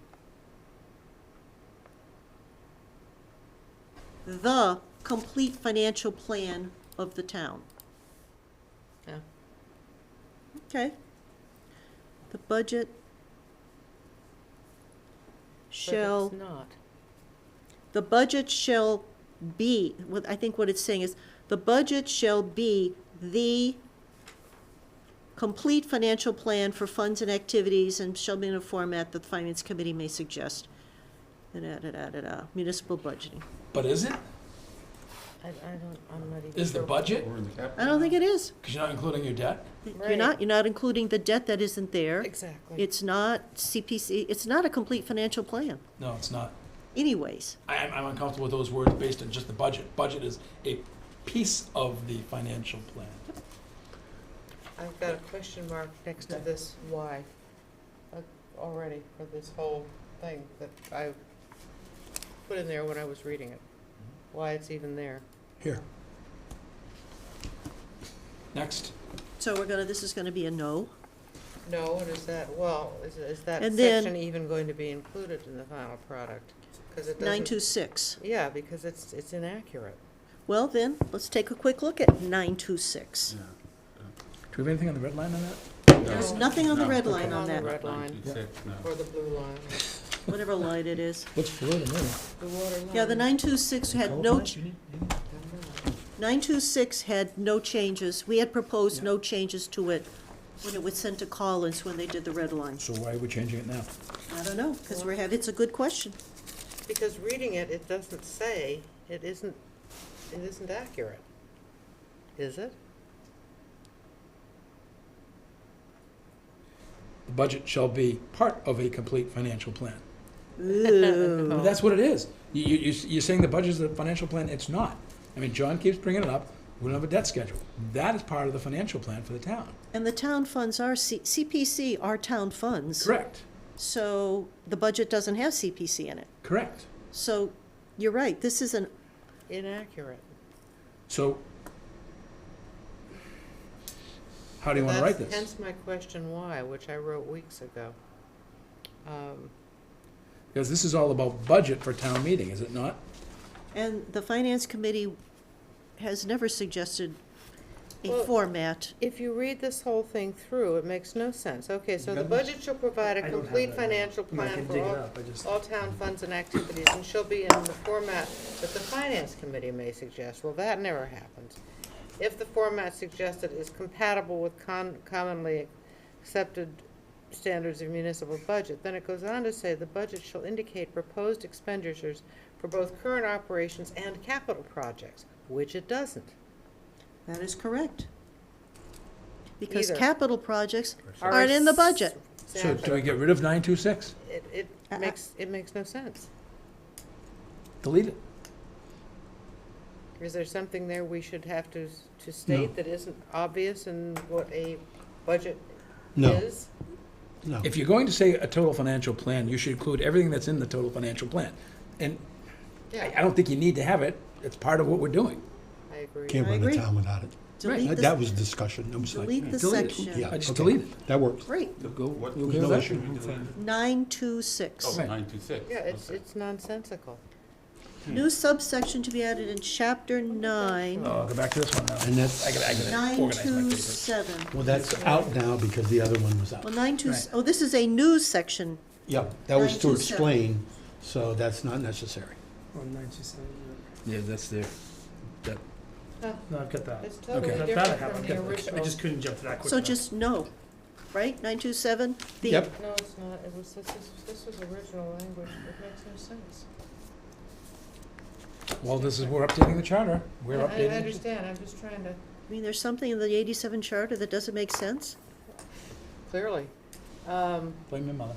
the complete financial plan of the town. Yeah. Okay. The budget But shall, it's not. the budget shall be, what, I think what it's saying is, the budget shall be the complete financial plan for funds and activities and shall be in a format that the Finance Committee may suggest. Municipal budgeting. But is it? I'm not even Is the sure. budget? Or in the capital? I don't think it is. Because you're not including your debt? You're not including the debt that isn't there. Exactly. It's not CPC, it's not a complete financial plan, No, it's not. anyways. I'm uncomfortable with those words based on just the budget. Budget is a piece of the financial plan. I've got a question mark next to this why, already for this whole thing that I put in there when I was reading it. Why it's even there. Here. Next. So this is gonna be a no. No, what is that? Well, is that And then- section even going to be included in the final product? 'Cause it doesn't. 926. Yeah, because it's inaccurate. Well, then, let's take a quick look at 926. Yeah. Do we have anything on the red line on that? There's nothing on the red line Okay. on On the that, red line. 926, no. Or the blue line, whatever line it is. Looks blue to me. the water line. Yeah, the 926 had no, I don't know. 926 had no changes. We had proposed no changes to it when it was sent to Collins when they did the red line. So why are we changing it now? I don't know, because it's a good question. Because reading it, it doesn't say, it isn't accurate. Is it? The budget shall be part of a complete financial plan. Ooh. But that's what it is. You're saying the budget is the financial plan, it's not. I mean, John keeps bringing it up, we don't have a debt schedule. That is part of the financial plan for the town. And the town funds are, CPC are town funds. Correct, So the budget doesn't have CPC in it. correct. So you're right, this is an, Inaccurate. So, how do you want to write this? Hence my question why, which I wrote weeks ago. Because this is all about budget for town meeting, is it not? and the Finance Committee has never suggested a Well, format. If you read this whole thing through, it makes no sense. Okay, so You the got this? budget shall provide a I don't have complete that. financial I mean, I plan can for dig it up, I just. all town funds and activities and shall be in the format that the Finance Committee may suggest. Well, that never happens. If the format suggested is compatible with commonly accepted standards of municipal budget, then it goes on to say the budget shall indicate proposed expenditures for both current operations and capital projects, which it doesn't. That is correct. Because Either. capital projects Are aren't in the budget. So do we get rid of 926? It makes no sense. Delete it. Is there something there we should have to state that isn't obvious in what a budget No. is? No. If you're going to say a total financial plan, you should include everything that's in the total financial plan. And I don't think you need to have it, it's part of what we're doing. I agree. Can't I run the agree. town without it. Delete That the- that was discussion. It was like, Delete the delete it. section. yeah, I just okay. delete it. That works. Great, Go, What- we'll There's do no that. issue. 926. Oh, 926. Yeah, okay. it's nonsensical. New subsection to be added in chapter 9, Oh, go back to this one now. And that's, I gotta organize my papers. 927. well, that's out now because the other one was out. Well, Right. oh, this is a news section. Yeah, that was to 927. explain, so that's not necessary. On 927. Yeah, that's there. That, No, I've got that. It's totally Okay. That I different have. from I've the got that. original. I just couldn't jump to that quick So enough. just no, right? 927? B. Yep. No, it's not. It was, this was original language. It makes no sense. well, we're updating the charter. We're I updating. understand. I'm just trying to, I mean, there's something in the 87 charter that doesn't make sense. clearly. Blame your mother.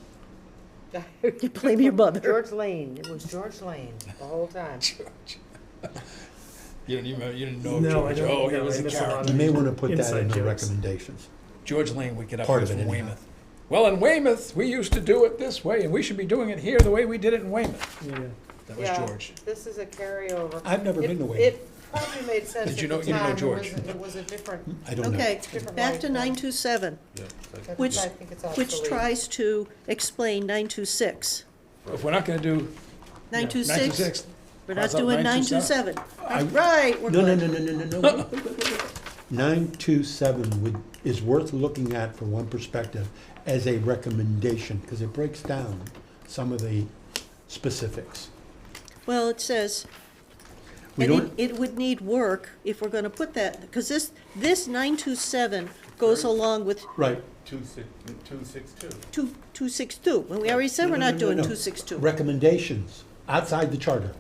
You blame your mother. George Lane. It was George Lane the whole time. George. You didn't know No, I George. don't. Oh, he No, was I a miss a lot character. You may want to put that Inside in the jokes. recommendations. George Lane would get up Part here of it from anyhow. Weymouth. Well, in Weymouth, we used to do it this way, and we should be doing it here the way we did it in Weymouth. Yeah. That was Yeah. George. This is a carryover. I've never been to Weymouth. It probably made sense Did at you know- the you didn't know time. George? It was a different, I don't know. Okay, Different back to life, 927, Yeah, but Which- I think it's which obsolete. tries to explain 926. If we're not gonna do 926, 926, we're not cross out doing 927. 927. Right, we're No, no, good. no, no, no, no, no. 927 is worth looking at from one perspective as a recommendation, because it breaks down some of the specifics. Well, it says, We And don't, it would need work if we're gonna put that, because this 927 goes along with right. 262. 262, and we already said we're No, no, not no, doing no. 262. Recommendations, outside the charter.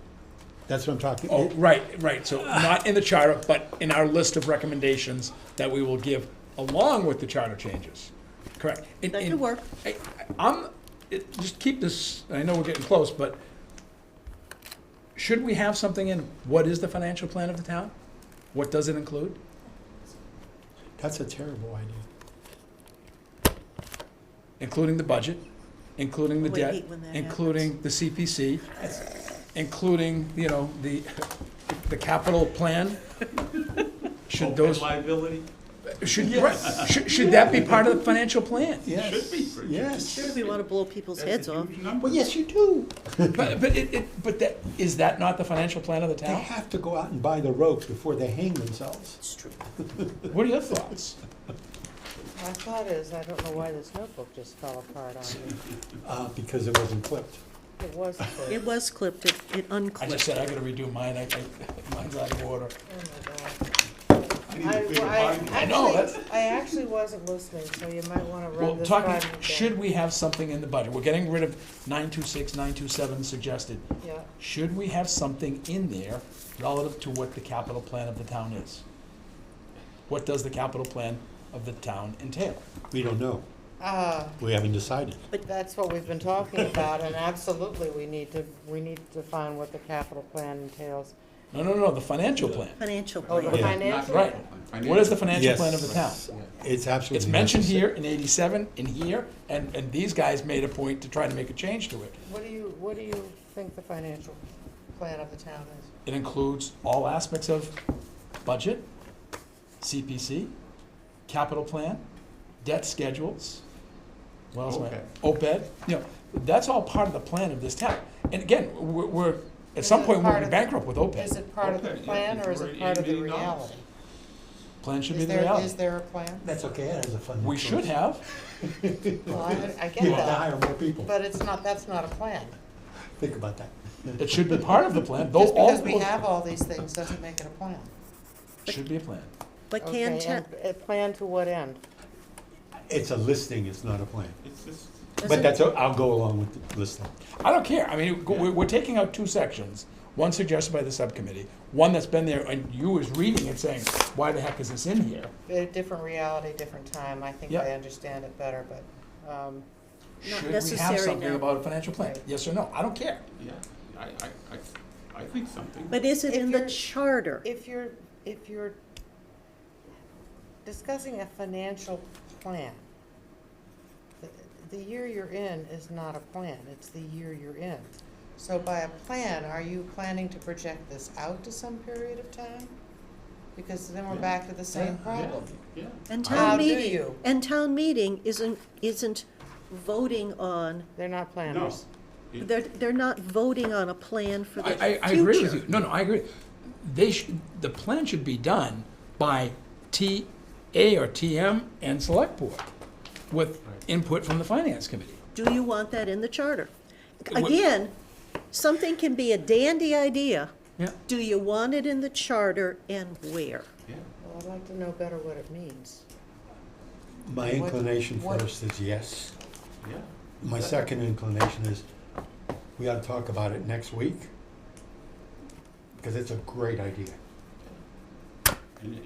That's what I'm talking. Oh, right, so not in the charter, but in our list of recommendations that we will give along with the charter changes. Correct. And- That and could work. just keep this, I know we're getting close, but should we have something in, what is the financial plan of the town? What does it include? That's a terrible idea. Including the budget, including the Oh, I debt, hate when that including the CPC, including, the capital plan? Should those, Liability? should that be part of the financial plan? Yes. Should be. for- Yes. We want to blow people's That's a heads off. huge number. Well, yes, you do. But is that not the financial plan of the They town? have to go out and buy the ropes before they hang themselves. It's true. What are your thoughts? My thought is, I don't know why this notebook just fell apart on me. Because it wasn't clipped. It was clear. It was clipped, it I just unclipped. said I gotta redo mine, mine's out of order. Oh my God. I need a bigger body. I know, that's- I actually wasn't listening, so you might wanna Well, run this by me talking, again. should we have something in the budget? We're getting rid of 926, 927 suggested. Yeah, Should we have something in there relative to what the capital plan of the town is? What does the capital plan of the town entail? We don't know. We haven't decided. that's what we've been talking about, and absolutely, we need to find what the capital plan entails. No, the financial plan. Financial Oh, the plan. Yeah. financial. Right. Financial. What is the financial Yes. plan of the town? It's absolutely. It's mentioned necessary. here in 87, in here, and these guys made a point to try to make a change to it. What do you think the financial plan of the town is? It includes all aspects of budget, CPC, capital plan, debt schedules, what else am I? OPED, that's all part of the plan of this town. And again, we're, at Is some it point, we'll part be of- bankrupt with Is OPED. it part of the Okay, yeah, plan, or is we're it at part of $8 the million. reality? Plan should be Is the there, reality. is there a plan? That's okay, it has a fund. We should have. Well, I You get have to that, hire more people. but that's not a plan. Think about that. It should be part of the plan. Those, Just all because we those have all these things doesn't make it a plan. should be a plan. But Okay, can, and a plan to what end? It's a listing, it's not a plan. It's just, But that's, I'll go along with the listing. I don't care. I mean, we're taking out two sections, one suggested by the subcommittee, one that's been there, and you was reading it saying, why the heck is this in here? A different reality, different time, I think Yeah. I understand it better, but, Not Should we necessary have something now. about a financial plan? Right. Yes or no? I don't care. yeah, I think something. but is it If in the you're- charter? if you're discussing a financial plan, the year you're in is not a plan, it's the year you're in. So by a plan, are you planning to project this out to some period of time? Because then we're Yeah. back to the same Yeah, problem. yeah. And How town do meeting, you? and town meeting isn't voting on, They're not No. planners. they're not voting on a plan for the future. I agree with you. No, I agree. The plan should be done by TA or TM and select board with input from the finance committee. Do you want that in the charter? What- Again, something can be a dandy idea. Yeah. Do you want it in the charter and where? Yeah. Well, I'd like to know better what it means. My What- inclination what- first is yes. Yeah. My second inclination is, we ought to talk about it next week, because it's a great idea. And it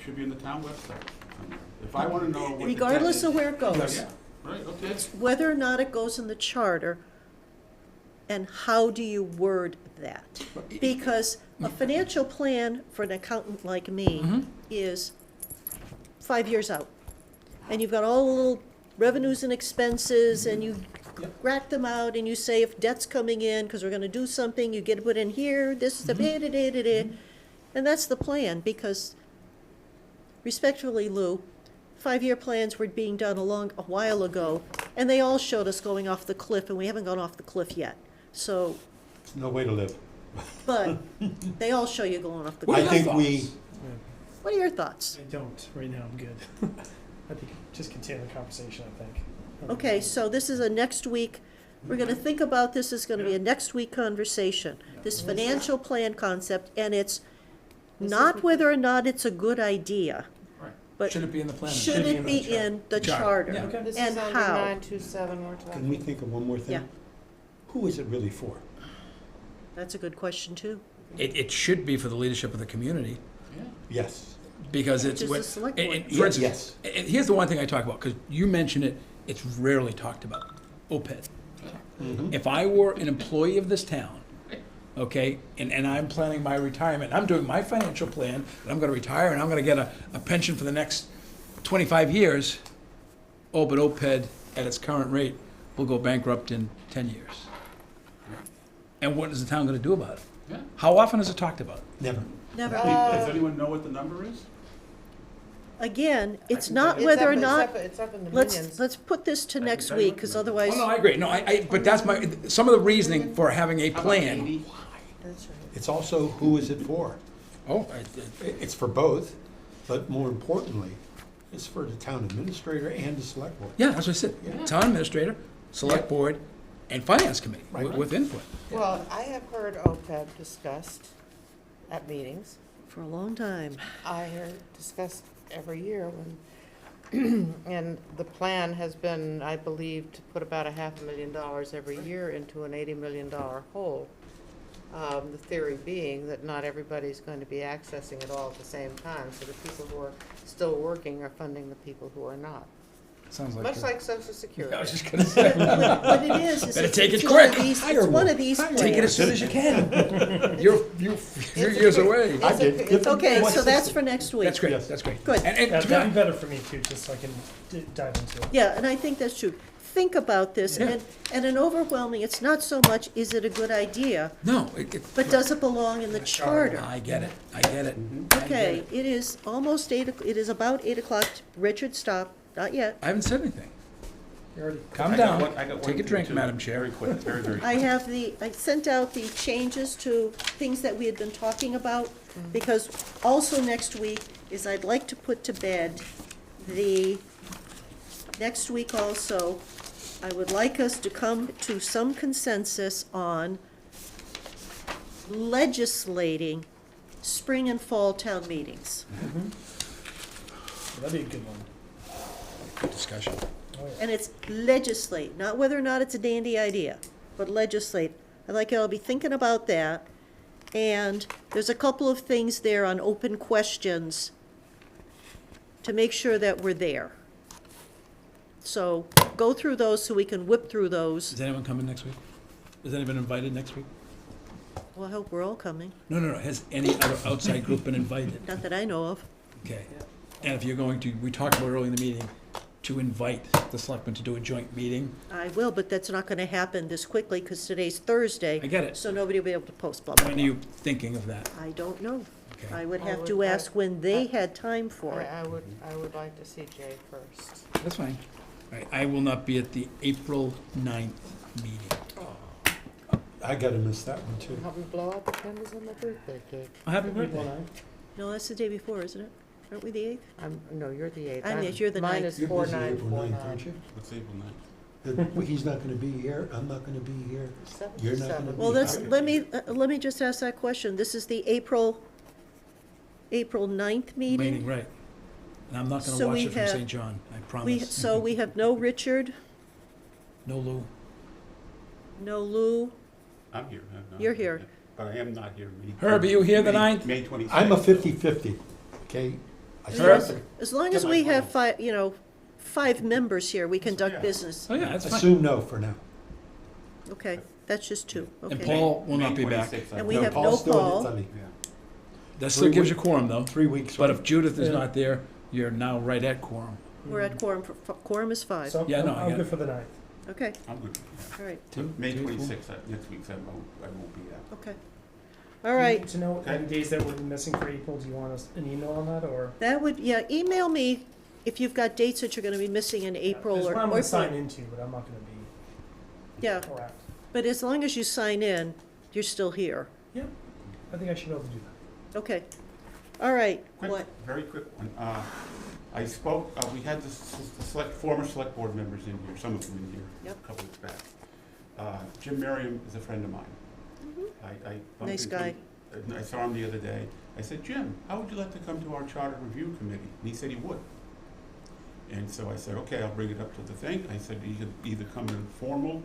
should be in the town website somewhere. If I wanna know what the debt Regardless is- of where it goes, Yeah, right, okay. whether or not it goes in the charter, and how do you word that? Because a financial plan for an accountant like me Mhm. is 5 years out. And you've got all the little revenues and expenses, and you rack them out, and you say if debt's coming in, because we're gonna do something, you get to put in here, this is the da-da-da-da-da. And that's the plan, because respectfully, Lou, 5-year plans were being done a while ago, and they all showed us going off the cliff, and we haven't gone off the cliff yet. So, It's no way to live. but they all show you going off the What are I cliff. your think we, thoughts? What are your thoughts? I don't, right now, I'm good. I think just continue the conversation, I think. Okay, so this is a next week We're gonna think about this, is gonna be a next week conversation, this financial plan concept, and it's not whether or not it's a good idea, Right. but Should it be in the plan? should it be in the Charter. charter? Yeah. Okay. This And is under how? 927 we're talking. Can we think of one more thing? Yeah. Who is it really for? That's a good question, too. It should be for the leadership of the community, Yeah. Yes. because Which it's is what. the select and- board. and For instance, Yes. and here's the one thing I talk about, because you mention it, it's rarely talked about, OPED. Mhm. If I were an employee of this town, okay, and I'm planning my retirement, I'm doing my financial plan, and I'm gonna retire, and I'm gonna get a pension for the next 25 years, oh, but OPED at its current rate will go bankrupt in 10 years. And what is the town gonna do about it? Yeah. How often is it talked about? Never. Never. Does anyone know what the number is? Again, it's can not tell you. whether or It's not, up- It's up in the let's, millions. let's put this to I can next tell you week, what because the number- otherwise, Oh, no, I agree, no, but that's my, some of the reasoning for having a How about plan. 80? That's right. It's also who is it for? Oh, It's for both, but more importantly, it's for the town administrator and the select board. yeah, that's what I said, Yeah. town administrator, select board, and finance committee, Right. with input. Well, I have heard OPEB discussed at meetings. for a long time. I hear it discussed every year when, and the plan has been, I believe, to put about $500,000 every year into an $80 million hole. The theory being that not everybody's going to be accessing it all at the same time, so the people who are still working are funding the people who are not. Sounds like. Much a- like Social Security. I was just gonna say, What it is Better take it's it one of quick. these- Hire It's one more. of these take it as plans. soon as you can. You're years away. It's a- did. Okay, so that's for next week. That's great, Yes. that's great. Good. And Yeah, to that'd be be, better for me too, just so I can dive into it. Yeah, and I think that's true. Think about this, Yeah. and an overwhelming, it's not so much, is it a good idea, no, but does it belong in the charter? I get it, I get it. Mm-hmm. I get Okay, it. it is almost it is about 8 o'clock. Richard, stop, not yet. I haven't said anything. You already- Calm I got down, one- I got one take a thing, drink, too. Madam Chair. Very quick, very quick. I sent out the changes to things that we had been talking about, because also next week is I'd like to put to bed next week also, I would like us to come to some consensus on legislating spring and fall town meetings. That'd be a good one. Good discussion. Oh, yeah. And it's legislate, not whether or not it's a dandy idea, but legislate. I'd like y'all to be thinking about that. And there's a couple of things there on open questions to make sure that we're there. So go through those so we can whip through those. Is anyone coming next week? Is anyone invited next week? Well, I hope we're all coming, No, has any other outside group been invited? not that I know of. Okay. And if you're going to, we talked about earlier in the meeting, to invite the selectmen to do a joint meeting. I will, but that's not gonna happen this quickly, because today's Thursday. I get it. So nobody will be able to post, blah, blah, When are blah. you thinking of that? I don't know. Okay. I would I have would- to I- ask when they had time for it. I would like to see Jay first. That's fine. All right, I will not be at the April 9th meeting. I gotta miss that one too. Help me blow out the candles on my birthday cake. Oh, happy April birthday. 9th. No, that's the day before, isn't it? Aren't we the 8th? No, you're the 8th. I'm the 8th, you're the Mine 9th. is You're busy April 9th, 4949. aren't you? What's April 9th? He's not gonna be here, I'm not gonna be here. You're not gonna 77. Well, let me just ask that question. This is the April 9th Meeting, meeting? right. And I'm not So gonna watch we it from have- St. John, I We, promise. so we have no Richard, No Lou. no Lou. I'm here. I'm You're here. But I am not here. Herb, are you here the 9th? May 26th. I'm a 50-50, okay? I Herb? still As long as Yeah, we my have five members here, we conduct Yeah. business. Oh, yeah, that's fine. assume no for now. Okay, that's just two, And okay. Paul will May not be back. 26th, I And we will. have no Paul's still in Paul. Italy. Yeah. That still gives you 3 quorum, though. 3 weeks. But if Judith is Yeah. not there, you're now right at quorum. We're at quorum, quorum is 5. So Yeah, no, I I'm get good it. for the 9th. Okay, I'm good. Yeah. all right, Two? May Two, cool. 26th, next week, I won't be there. okay. All right, To know any days that we're missing for April, do you want us an email on that, or? that would, yeah, email me if you've got dates that you're gonna be missing in April There's or. one I'm or- gonna sign into, but I'm not gonna be Yeah, around. but as long as you sign in, you're still here. Yeah, I think I should be able to do that. Okay, all right, Quick, what? very quick one. I spoke, we had the former select board members in here, some of them in here, Yep. a couple weeks back. Jim Merriam is a friend of mine. I bumped Nice into guy. him. I saw him the other day. I said, Jim, how would you like to come to our charter review committee? And he said he would. And so I said, okay, I'll bring it up to the thing. I said, you can either come in a formal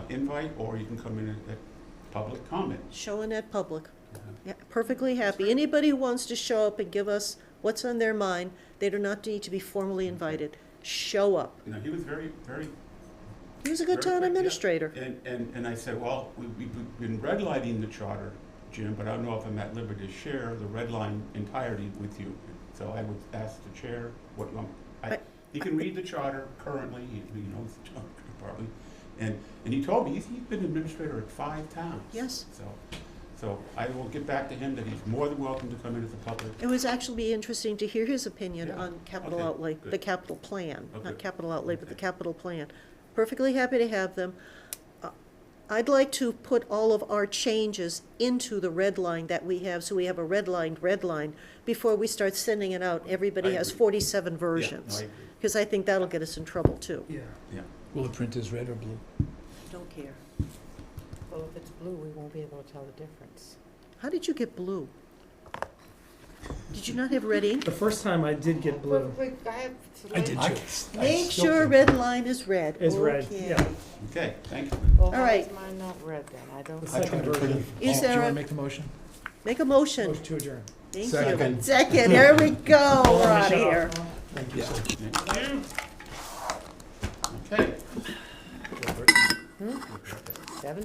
invite, or you can come in at public comment. Showing at public. Uh, Yeah, perfectly happy. Anybody who wants to show up and give us what's on their mind, they do not need to be formally invited. Show up. You know, he was very, very. He was a good very town quick, yeah. administrator. And I said, well, we've been redlining the charter, Jim, but I don't know if I'm at liberty to share the red line entirety with you. So I would ask the chair what you want. He can read the charter currently, he knows the charter probably. And he told me, he's been administrator at 5 towns. Yes. So I will get back to him that he's more than welcome to come in as a public. It was actually be interesting to hear his opinion Yeah. on capital Okay, outlay, good. the capital plan, Okay. not capital outlay, but the Okay. capital plan. Perfectly happy to have them. I'd like to put all of our changes into the red line that we have, so we have a red line, before we start sending it out. Everybody I has agree. 47 Yeah, no, versions. I agree. Because I think that'll get us in trouble too. Yeah. Yeah. Will the printers red or blue? Don't care. Well, if it's blue, we won't be able to tell the difference. How did you get blue? Did you not have red ink? The first time I did get blue I did too. Make sure red line is red. is red. Okay. Yeah. Okay, thank you. Well, All why right. is mine not red then? I don't. The I tried second to print version. it. Is Do you there want a- to make the motion? Make a motion. Motion to adjourn. Thank you. Second. Second, there we go, we're out of Michelle. here. Thank you, Yeah. sir. Thank you. Okay. 17?